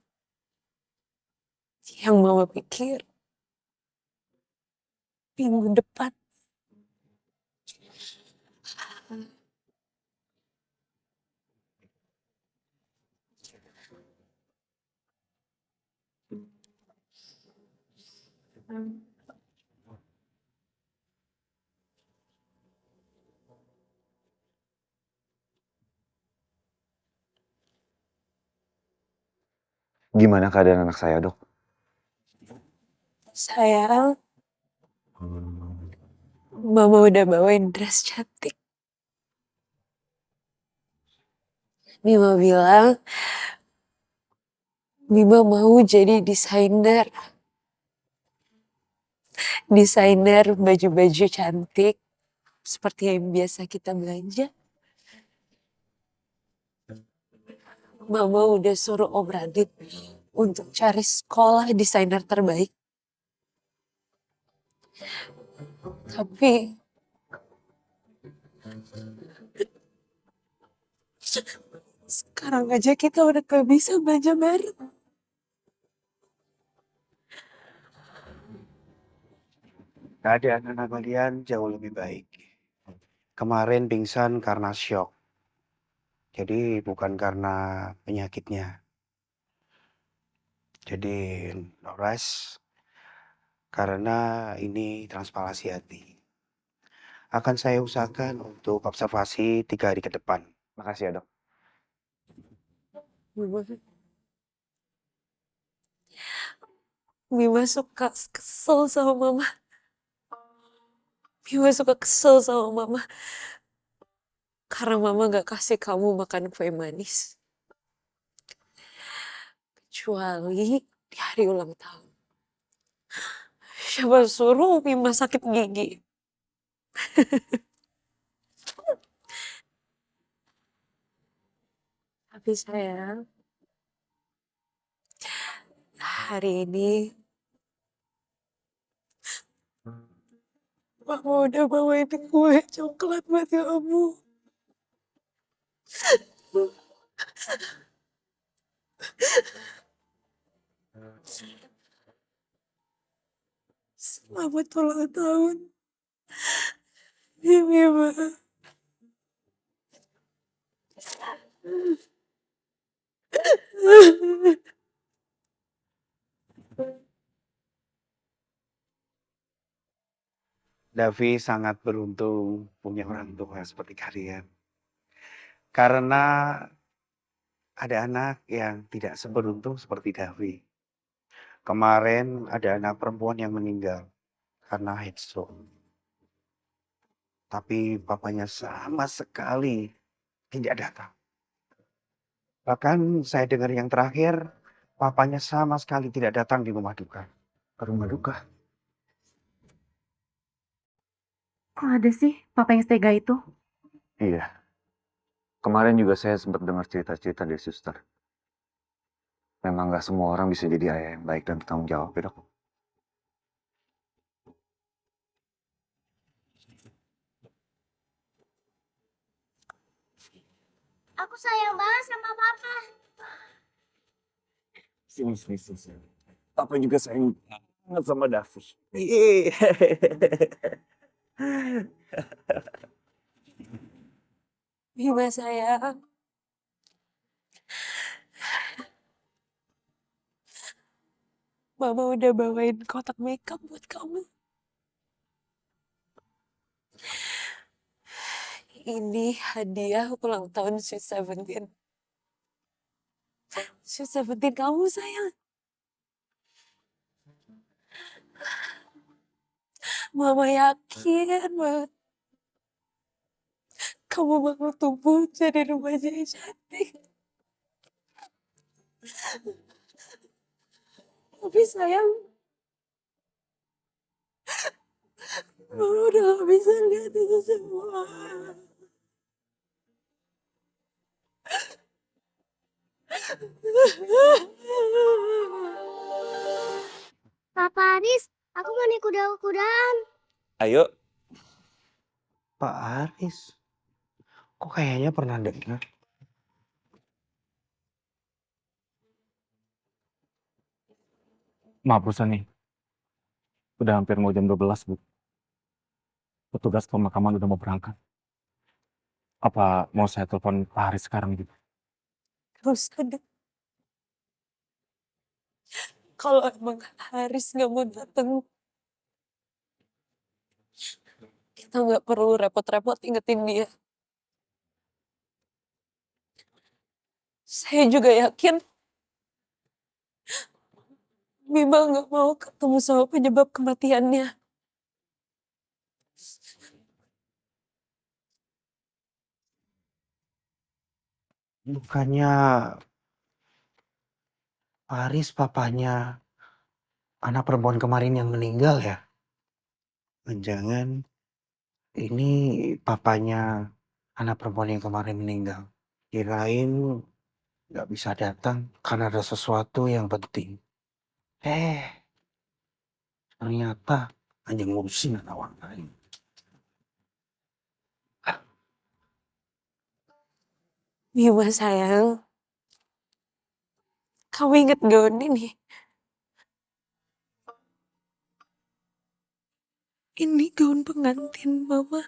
Yang Mama pikir minggu depan. Gimana keadaan anak saya, Dok? Sayang, Mama udah bawain dress cantik. Bima bilang, Bima mau jadi desainer. Desainer baju-baju cantik. Seperti yang biasa kita belanja. Mama udah suruh Om Radit untuk cari sekolah desainer terbaik. Tapi sekarang aja kita udah gak bisa belanja bareng. Keadaan anak kalian jauh lebih baik. Kemarin pingsan karena shock. Jadi bukan karena penyakitnya. Jadi no rush. Karena ini transplantasi hati. Akan saya usahakan untuk observasi 3 hari ke depan. Makasih ya, Dok. Bima suka kesel sama Mama. Bima suka kesel sama Mama. Karena Mama gak kasih kamu makan kue manis. Kecuali di hari ulang tahun. Siapa suruh Bima sakit gigi? Tapi sayang, hari ini Mama udah bawain kue coklat buat kamu. Selamat ulang tahun. Bima. Davi sangat beruntung punya orang tua seperti kalian. Karena ada anak yang tidak seberuntung seperti Davi. Kemarin ada anak perempuan yang meninggal karena heat stroke. Tapi papanya sama sekali tidak datang. Bahkan saya dengar yang terakhir, papanya sama sekali tidak datang di rumah duka. Ke rumah duka. Kok ada sih papa yang setega itu? Iya. Kemarin juga saya sempat dengar cerita-cerita dari suster. Memang nggak semua orang bisa jadi ayah yang baik dan bertanggung jawab, ya dok. Aku sayang banget sama papa. Sini. Papa juga sayang banget sama Davi. Yeay. Bima sayang, Mama udah bawain kotak makeup buat kamu. Ini hadiah ulang tahun Sweet Seventeen. Sweet Seventeen kamu sayang. Mama yakin banget kamu bakal tumbuh jadi remaja yang cantik. Tapi sayang, Mama udah gak bisa lihat itu semua. Papa Aris, aku mau naik kuda-kudaan. Ayo. Pak Aris, kok kayaknya pernah dengar? Maaf Bu Sani, udah hampir mau jam 12 Bu. Petugas pemakaman udah mau berangkat. Apa mau saya telepon Pak Haris sekarang gitu? Gak usah deh. Kalau emang Haris gak mau datang, kita gak perlu repot-repot ingetin dia. Saya juga yakin Bima gak mau ketemu sama penyebab kematiannya. Bukannya Aris papanya anak perempuan kemarin yang meninggal ya? Jangan ini papanya anak perempuan yang kemarin meninggal. Kirain nggak bisa datang karena ada sesuatu yang penting. Ternyata hanya ngurusin anak orang lain. Bima sayang, kamu inget gaun ini? Ini gaun pengantin Mama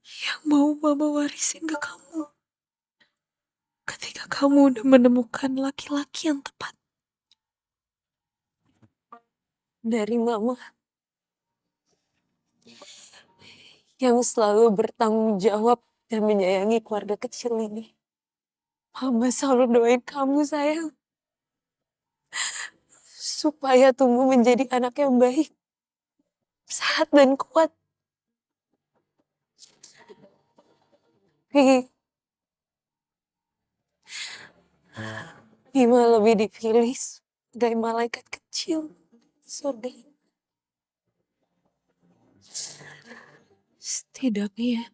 yang mau Mama warisin ke kamu. Ketika kamu udah menemukan laki-laki yang tepat. Dari Mama. Yang selalu bertanggung jawab dan menyayangi keluarga kecil ini. Mama selalu doain kamu sayang. Supaya tumbuh menjadi anak yang baik. Sehat dan kuat. Bima lebih dipilih dari malaikat kecil. Surga. Setidaknya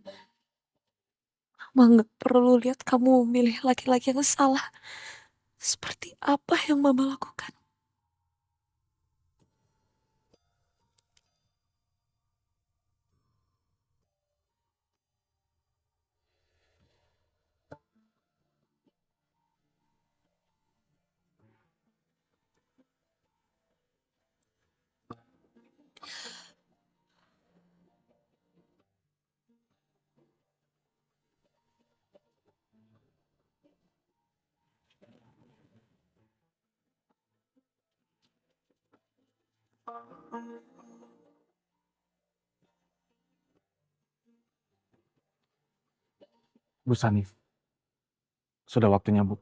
Mama gak perlu lihat kamu memilih laki-laki yang salah. Seperti apa yang Mama lakukan. Bu Sani, sudah waktunya Bu.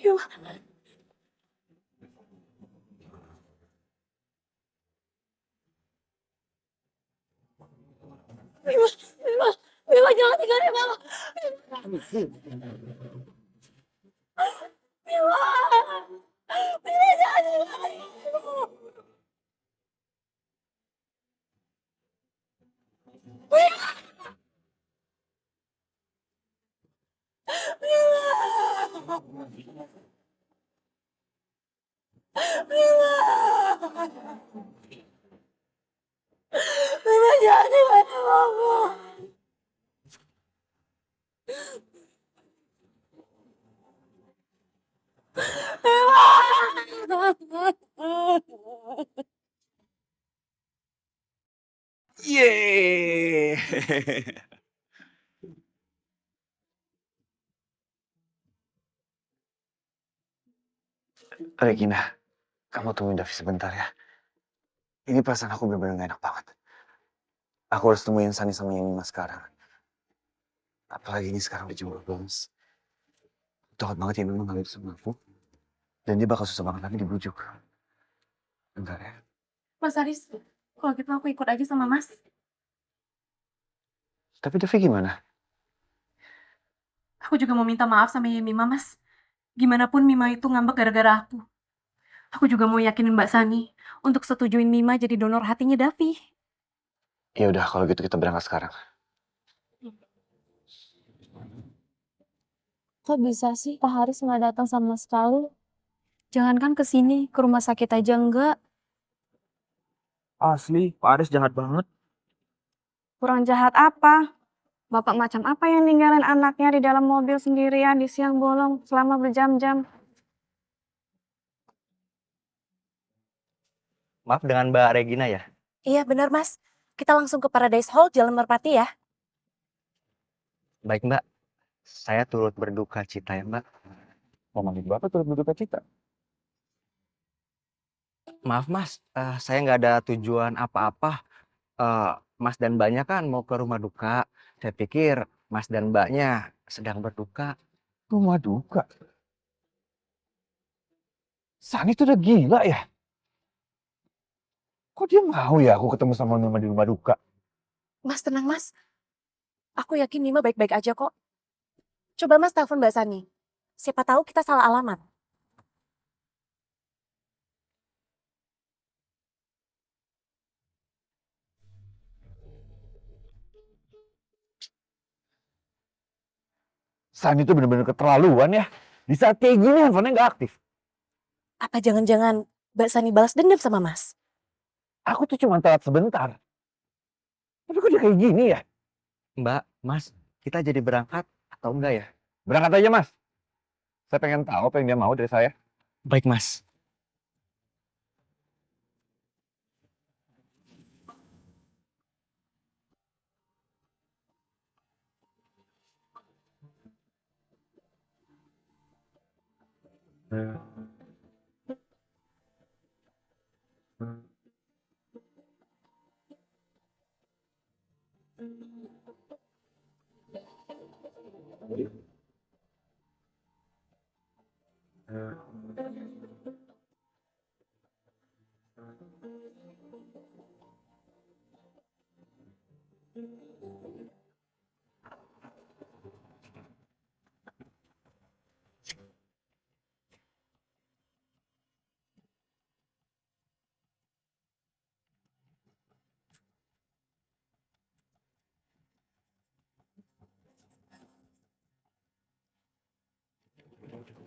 Mila, Mila, Mila, Mila jangan tinggalin mama. Mila, Mila jangan tinggalin ibu. Mila, Mila, Mila jangan tinggalin mama. Yeay. Regina, kamu tungguin Davi sebentar ya. Ini perasaan aku bener-bener gak enak banget. Aku harus temuin Sani sama Yemima sekarang. Apalagi ini sekarang udah jam 12. Takut banget Yemima ngeliat sama aku. Dan dia bakal susah banget nanti dibujuk. Bentar ya. Mas Haris, kalau gitu aku ikut aja sama Mas. Tapi Davi gimana? Aku juga mau minta maaf sama Yemima, Mas. Gimana pun Mima itu ngambek gara-gara aku. Aku juga mau yakinin Mbak Sani untuk setujuin Mima jadi donor hatinya Davi. Ya udah kalau gitu kita berangkat sekarang. Kok bisa sih Pak Haris nggak datang sama sekali? Jangankan ke sini, ke rumah sakit aja enggak. Asli, Pak Aris jahat banget. Kurang jahat apa? Bapak macam apa yang ninggalin anaknya di dalam mobil sendirian di siang bolong selama berjam-jam? Maaf dengan Mbak Regina ya? Iya benar Mas. Kita langsung ke Paradise Hall Jalan Merpati ya. Baik Mbak, saya turut berduka cita ya Mbak. Ngomongin Bapak turut berduka cita. Maaf Mas, saya nggak ada tujuan apa-apa. Mas dan Mbaknya kan mau ke rumah duka. Saya pikir Mas dan Mbaknya sedang berduka. Rumah duka? Sani tuh udah gila ya? Kok dia mau ya aku ketemu sama Mima di rumah duka? Mas tenang Mas. Aku yakin Mima baik-baik aja kok. Coba Mas telepon Mbak Sani. Siapa tahu kita salah alamat. Sani tuh bener-bener keterlaluan ya. Di saat kayak gini handphonenya nggak aktif. Apa jangan-jangan Mbak Sani balas dendam sama Mas? Aku tuh cuma telat sebentar. Tapi kok dia kayak gini ya? Mbak, Mas, kita jadi berangkat atau enggak ya? Berangkat aja mas. Saya pengen tahu apa yang dia mau dari saya. Baik Mas.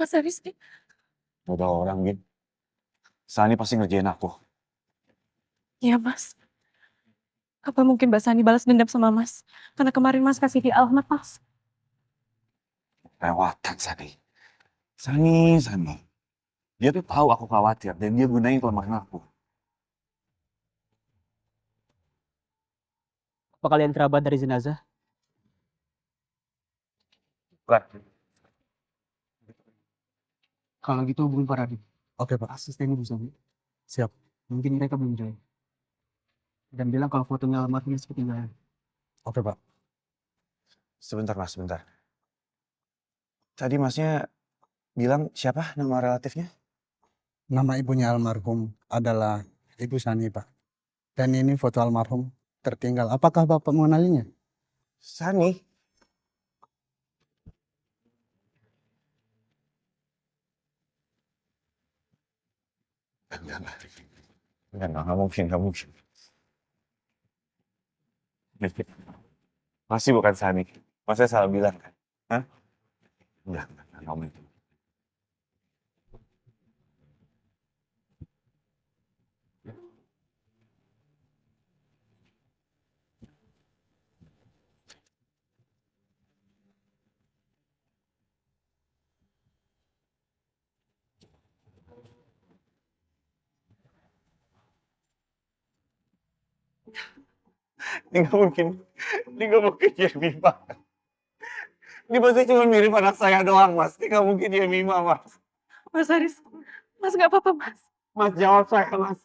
Mas Haris nih. Udah orang gitu. Sani pasti ngerjain aku. Iya Mas. Apa mungkin Mbak Sani balas dendam sama Mas? Karena kemarin Mas kasih dia alamat Mas. Lewatan Sani. Sani. Dia tuh tahu aku khawatir dan dia gunain kelemahan aku. Apa kalian kerabat dari jenazah? Bukan. Kalau gitu hubungi Pak Radit. Oke Pak. Asistennya bisa. Siap. Mungkin mereka belum jauh. Dan bilang kalau fotonya almarhumnya ketinggalan. Oke Pak. Sebentar mas, sebentar. Tadi masnya bilang siapa nama relatifnya? Nama ibunya almarhum adalah Ibu Sani, Pak. Dan ini foto almarhum tertinggal. Apakah Bapak mengenalinya? Sani? Enggak mungkin, enggak mungkin. Pasti bukan Sani. Masa salah bilang kan? Hah? Enggak mungkin. Ini nggak mungkin. Ini nggak mungkin dia Mima. Ini pasti cuma mirip anak saya doang, Mas. Ini nggak mungkin dia Mima, Mas. Mas Haris, Mas nggak apa-apa, Mas. Mas, jawab saya, Mas.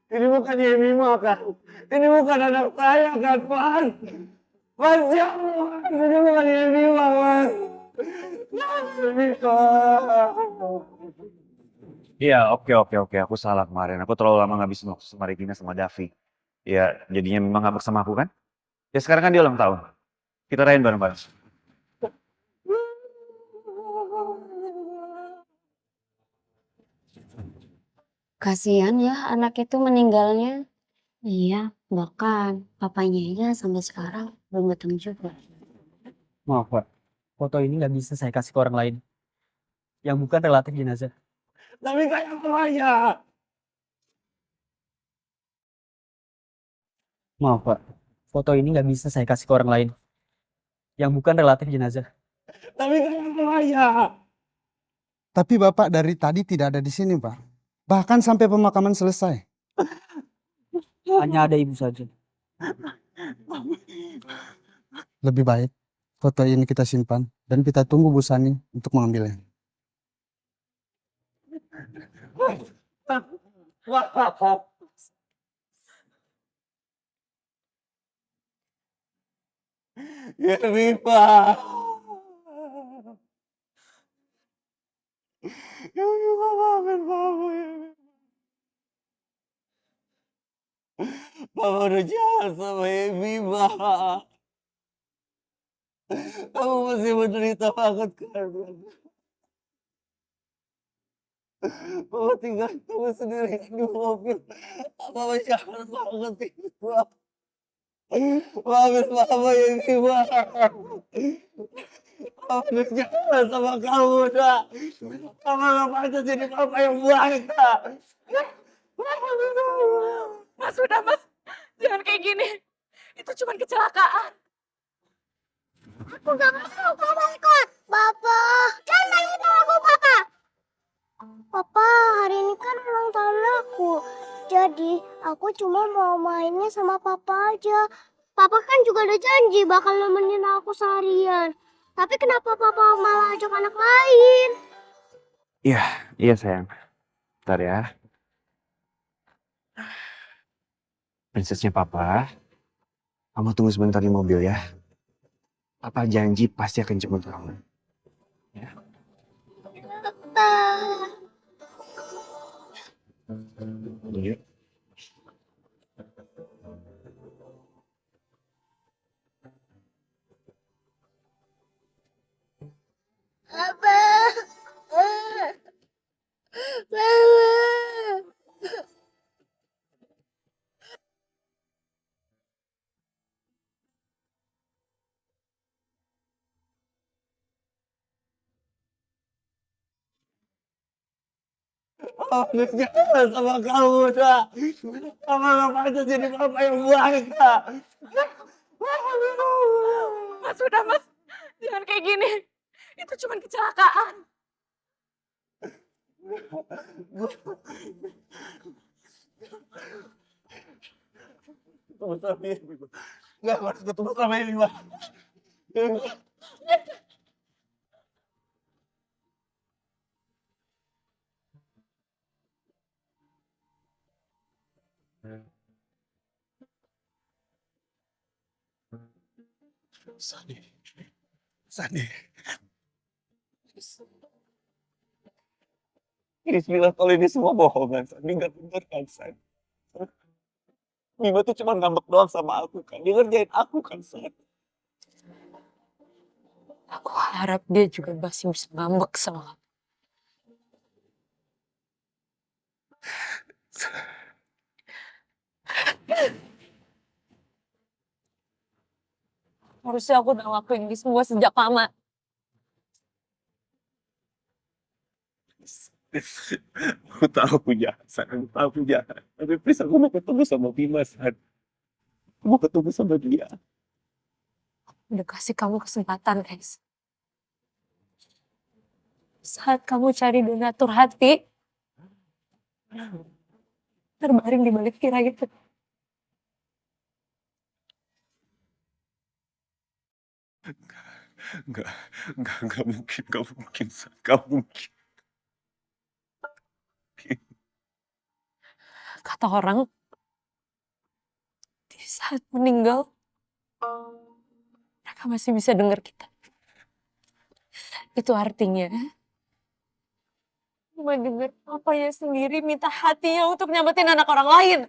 Ini bukan dia Mima, kan? Ini bukan anak saya, kan, Mas? Mas, jawab. Ini bukan dia Mima, Mas. Mima. Iya, oke. Aku salah kemarin. Aku terlalu lama ngabisin waktu sama Regina sama Davi. Ya, jadinya memang gak bersama aku kan? Ya sekarang kan dia ulang tahun. Kita rayain bareng-bareng. Kasihan ya anak itu meninggalnya. Iya, bahkan papanya aja sampai sekarang belum ketemu juga. Maaf, Pak. Foto ini nggak bisa saya kasih ke orang lain. Yang bukan relatif jenazah. Tapi saya layak. Maaf, Pak. Foto ini nggak bisa saya kasih ke orang lain. Yang bukan relatif jenazah. Tapi saya layak. Tapi Bapak dari tadi tidak ada di sini, Pak. Bahkan sampai pemakaman selesai. Hanya ada Ibu saja. Lebih baik foto ini kita simpan dan kita tunggu Bu Sani untuk mengambilnya. Ya Mima. Ya Mima, maafin Papa ya. Papa udah jahat sama ya Mima. Kamu masih menderita banget kan? Papa tinggal kamu sendiri di mobil. Papa jahat banget itu. Maafin Papa ya Mima. Papa udah jahat sama kamu dah. Papa gak pantas jadi Papa yang baik dah. Mas, udah, Mas. Jangan kayak gini. Itu cuma kecelakaan. Aku gak mau kamu ikut. Bapak. Jangan main aku, Papa. Papa, hari ini kan ulang tahun aku. Jadi, aku cuma mau mainnya sama Papa aja. Papa kan juga udah janji bakal nemenin aku seharian. Tapi kenapa Papa malah ajak anak lain? Iya sayang. Bentar ya. Prinsesnya Papa, kamu tunggu sebentar di mobil ya. Papa janji pasti akan jemput kamu. Ya. Papa. Yuk. Papa. Mama. Papa udah jahat sama kamu dah. Papa gak pantas jadi Papa yang baik dah. Mas, udah, Mas. Jangan kayak gini. Itu cuma kecelakaan. Ketemu sama Ibu. Nggak harus ketemu sama Ibu. Sani. Sani. Iris bilang kalau ini semua bohongan, San. Ini gak bener kan, San? Bima tuh cuma ngambek doang sama aku kan. Dia ngerjain aku kan, San. Aku harap dia juga masih bisa ngambek sama kamu. Harusnya aku udah ngelakuin ini semua sejak lama. Aku tahu aku jahat, San. Aku tahu aku jahat. Tapi please aku mau ketemu sama Bima, San. Aku mau ketemu sama dia. Udah kasih kamu kesempatan, guys. Saat kamu cari donatur hati, terbaring di balik tirai itu. Enggak mungkin, San. Enggak mungkin. Kata orang, di saat meninggal, mereka masih bisa dengar kita. Itu artinya, mendengar papanya sendiri minta hatinya untuk nyelamatin anak orang lain.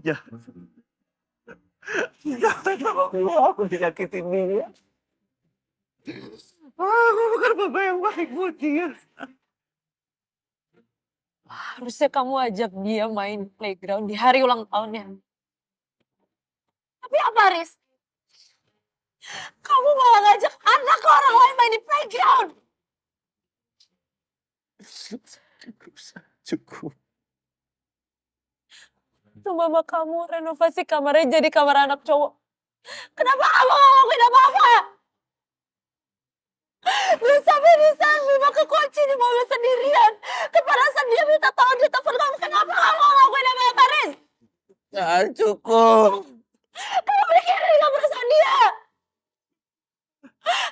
Jahat. Jahat sama aku dinyakitin dia. Aku bukan bapak yang baik buat dia. Harusnya kamu ajak dia main playground di hari ulang tahunnya. Tapi apa, Riz? Kamu malah ngajak anak orang lain main di playground. Cukup. Tuh mama kamu renovasi kamarnya jadi kamar anak cowok. Kenapa kamu gak ngelakuin apa-apa? Dan sampai di saat Bima kekunci di mobil sendirian. Kepanasan dia minta tolong di telepon kamu. Kenapa kamu gak ngelakuin apa-apa, Riz? Jangan cukup. Kamu mikirin gak perasaan dia?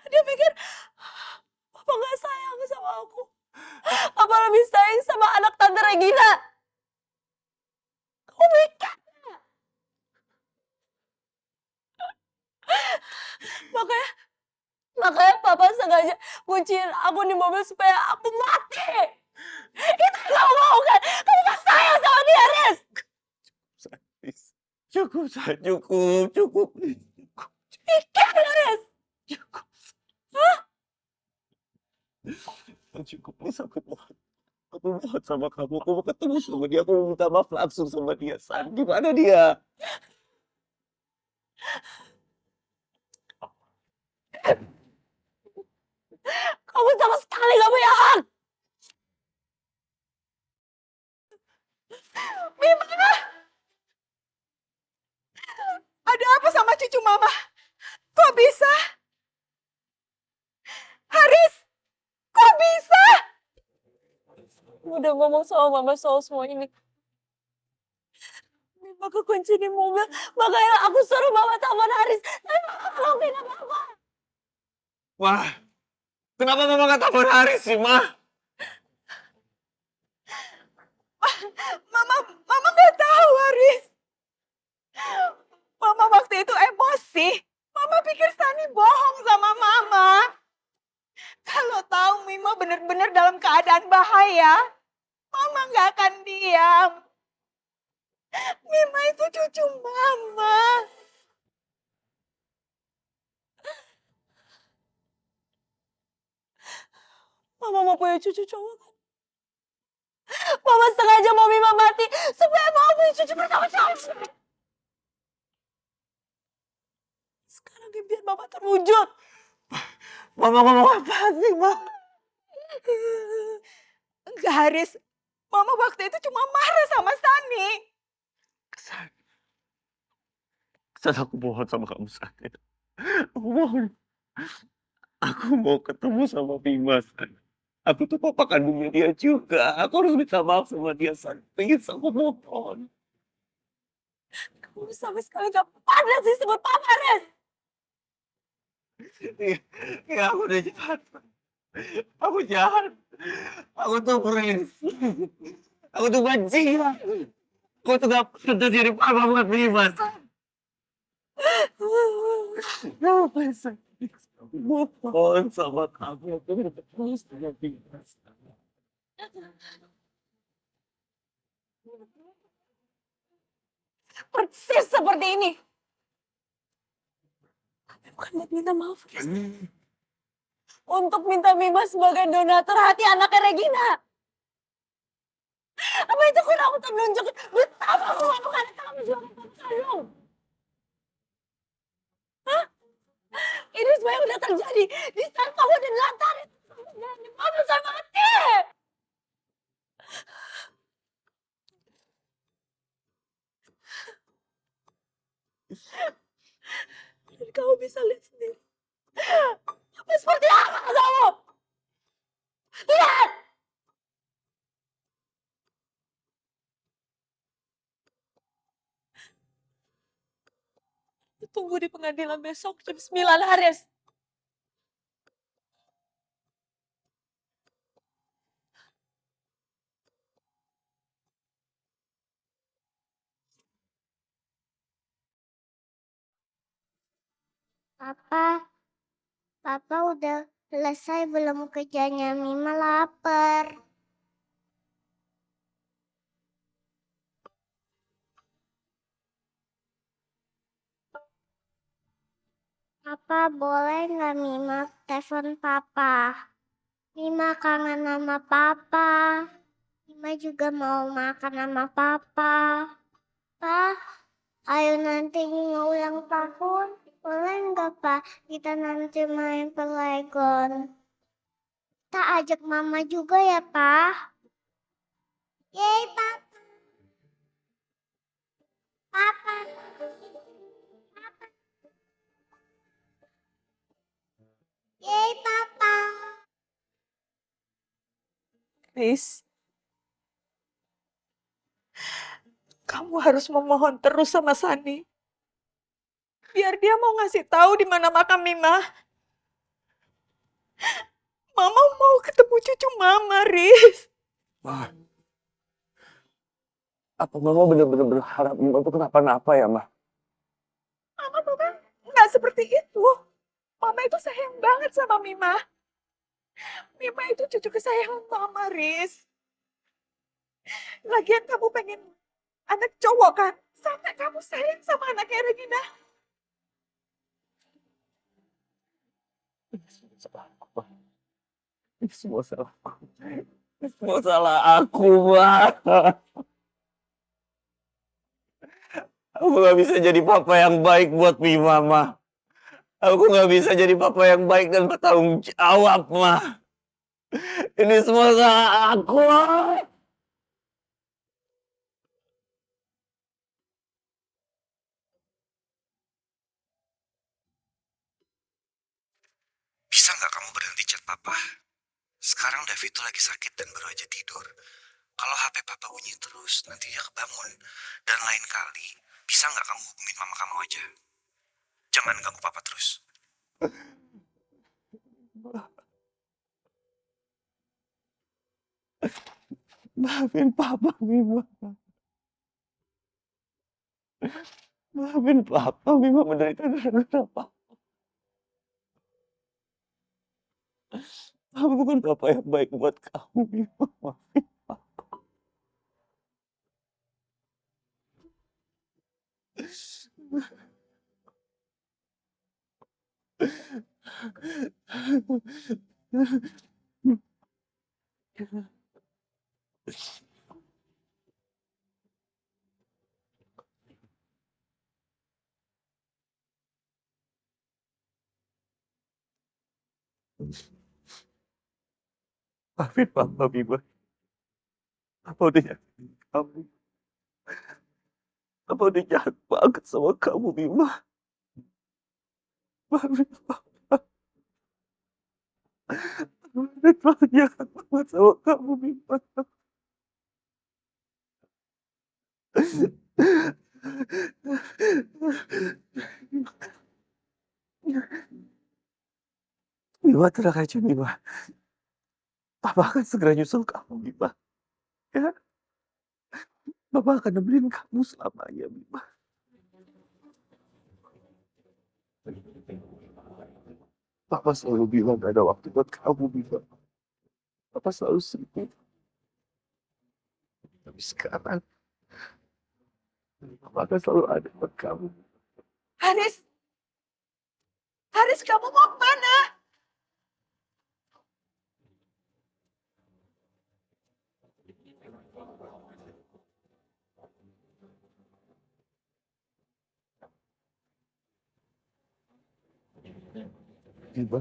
Dia pikir, Papa gak sayang sama aku. Papa lebih sayang sama anak Tante Regina. Kamu mikir gak? Makanya Papa sengaja kunciin aku di mobil supaya aku mati. Itu yang kamu mau kan? Kamu gak sayang sama dia, Riz. Cukup, San. Cukup. Mikir gak, Riz? Hah? Cukup, please aku mohon. Aku mohon sama kamu. Aku mau ketemu sama dia. Aku mau minta maaf langsung sama dia, San. Gimana dia? Kamu sama sekali gak punya hak. Bima! Ada apa sama cucu mama? Kok bisa? Haris! Kok bisa? Udah ngomong sama mama soal semua ini. Mama kekunci di mobil, makanya aku suruh mama telepon Haris. Tapi mama gak ngelakuin apa-apa. Wah, kenapa mama gak telepon Haris sih, Ma? Mama nggak tahu, Haris. Mama waktu itu emosi. Mama pikir Sani bohong sama Mama. Kalau tahu Mimo benar-benar dalam keadaan bahaya, Mama nggak akan diam. Mima itu cucu Mama. Mama mau punya cucu cowok kan? Mama sengaja mau Mima mati supaya mau punya cucu pertama cowok. Sekarang impian Mama terwujud. Mama ngomong apa sih, Ma? Enggak, Haris. Mama waktu itu cuma marah sama Sani. San, aku mohon sama kamu, San. Aku mohon. Aku mau ketemu sama Bima, San. Aku tuh papa kandungnya dia juga. Aku harus minta maaf sama dia, San. Please, aku mohon. Kamu sama sekali gak pantas disebut Papa, Riz. Ya, aku udah jahat. Aku jahat. Aku tuh Prince. Aku tuh benci. Aku tuh gak pantas jadi papa buat Bima, San. No, please. Mohon sama kamu, aku minta terus sama Bima. Persis seperti ini. Bukan buat minta maaf, Riz. Untuk minta Mima sebagai donatur hati anaknya Regina. Apa itu kurang untuk menunjukkan betapa aku melakukan kamu sebagai kakak kandung? Hah? Ini semua yang udah terjadi di saat kamu dilantarin dan dibunuh sama mati. Dan kamu bisa lihat sendiri. Apa seperti apa kamu? Lihat! Tunggu di pengadilan besok jam 9, Haris. Papa udah selesai belum kerjanya? Mima lapar. Papa boleh nggak Mima telepon Papa? Mima kangen sama Papa. Mima juga mau makan sama Papa. Pa, ayo nanti Mima ulang tahun. Boleh nggak Pak? Kita nanti main Playground. Kita ajak Mama juga ya Pak. Yeay Papa. Papa. Yeay Papa. Riz, kamu harus memohon terus sama Sani. Biar dia mau ngasih tahu di mana makam Mima. Mama mau ketemu cucu Mama, Riz. Ma, apa Mama benar-benar berharap Mima tuh kenapa-napa ya, Ma? Mama nggak seperti itu. Mama itu sayang banget sama Mima. Mima itu cucu kesayangan Mama, Riz. Lagian kamu pengen anak cowok kan? Sampai kamu sayang sama anaknya Regina. Ini semua salah aku, Ma. Ini semua salah aku. Ini semua salah aku, Ma. Aku gak bisa jadi papa yang baik buat Mima, Ma. Aku gak bisa jadi papa yang baik dan bertanggung jawab, Ma. Ini semua salah aku, Ma. Bisa nggak kamu berhenti chat papa? Sekarang David tuh lagi sakit dan baru aja tidur. Kalau HP papa bunyi terus, nanti dia kebangun. Dan lain kali, bisa nggak kamu hubungin mama kamu aja? Jangan ganggu papa terus. Maafin papa, Mima. Maafin papa, Mima menderita gara-gara papa. Aku bukan papa yang baik buat kamu, Mima. Maafin papa. Maafin papa, Mima. Papa udah nyakitin kamu. Papa udah jahat banget sama kamu, Mima. Maafin papa. Papa jahat banget sama kamu, Mima. Mima tenang aja, Mima. Papa akan segera nyusul kamu, Mima. Ya, Papa akan nemenin kamu selamanya, Mima. Papa selalu bilang gak ada waktu buat kamu, Bima. Papa selalu sibuk. Tapi sekarang, Papa akan selalu ada buat kamu. Haris, Haris kamu mau kemana? Bima.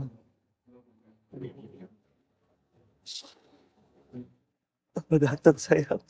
Papa datang, sayang.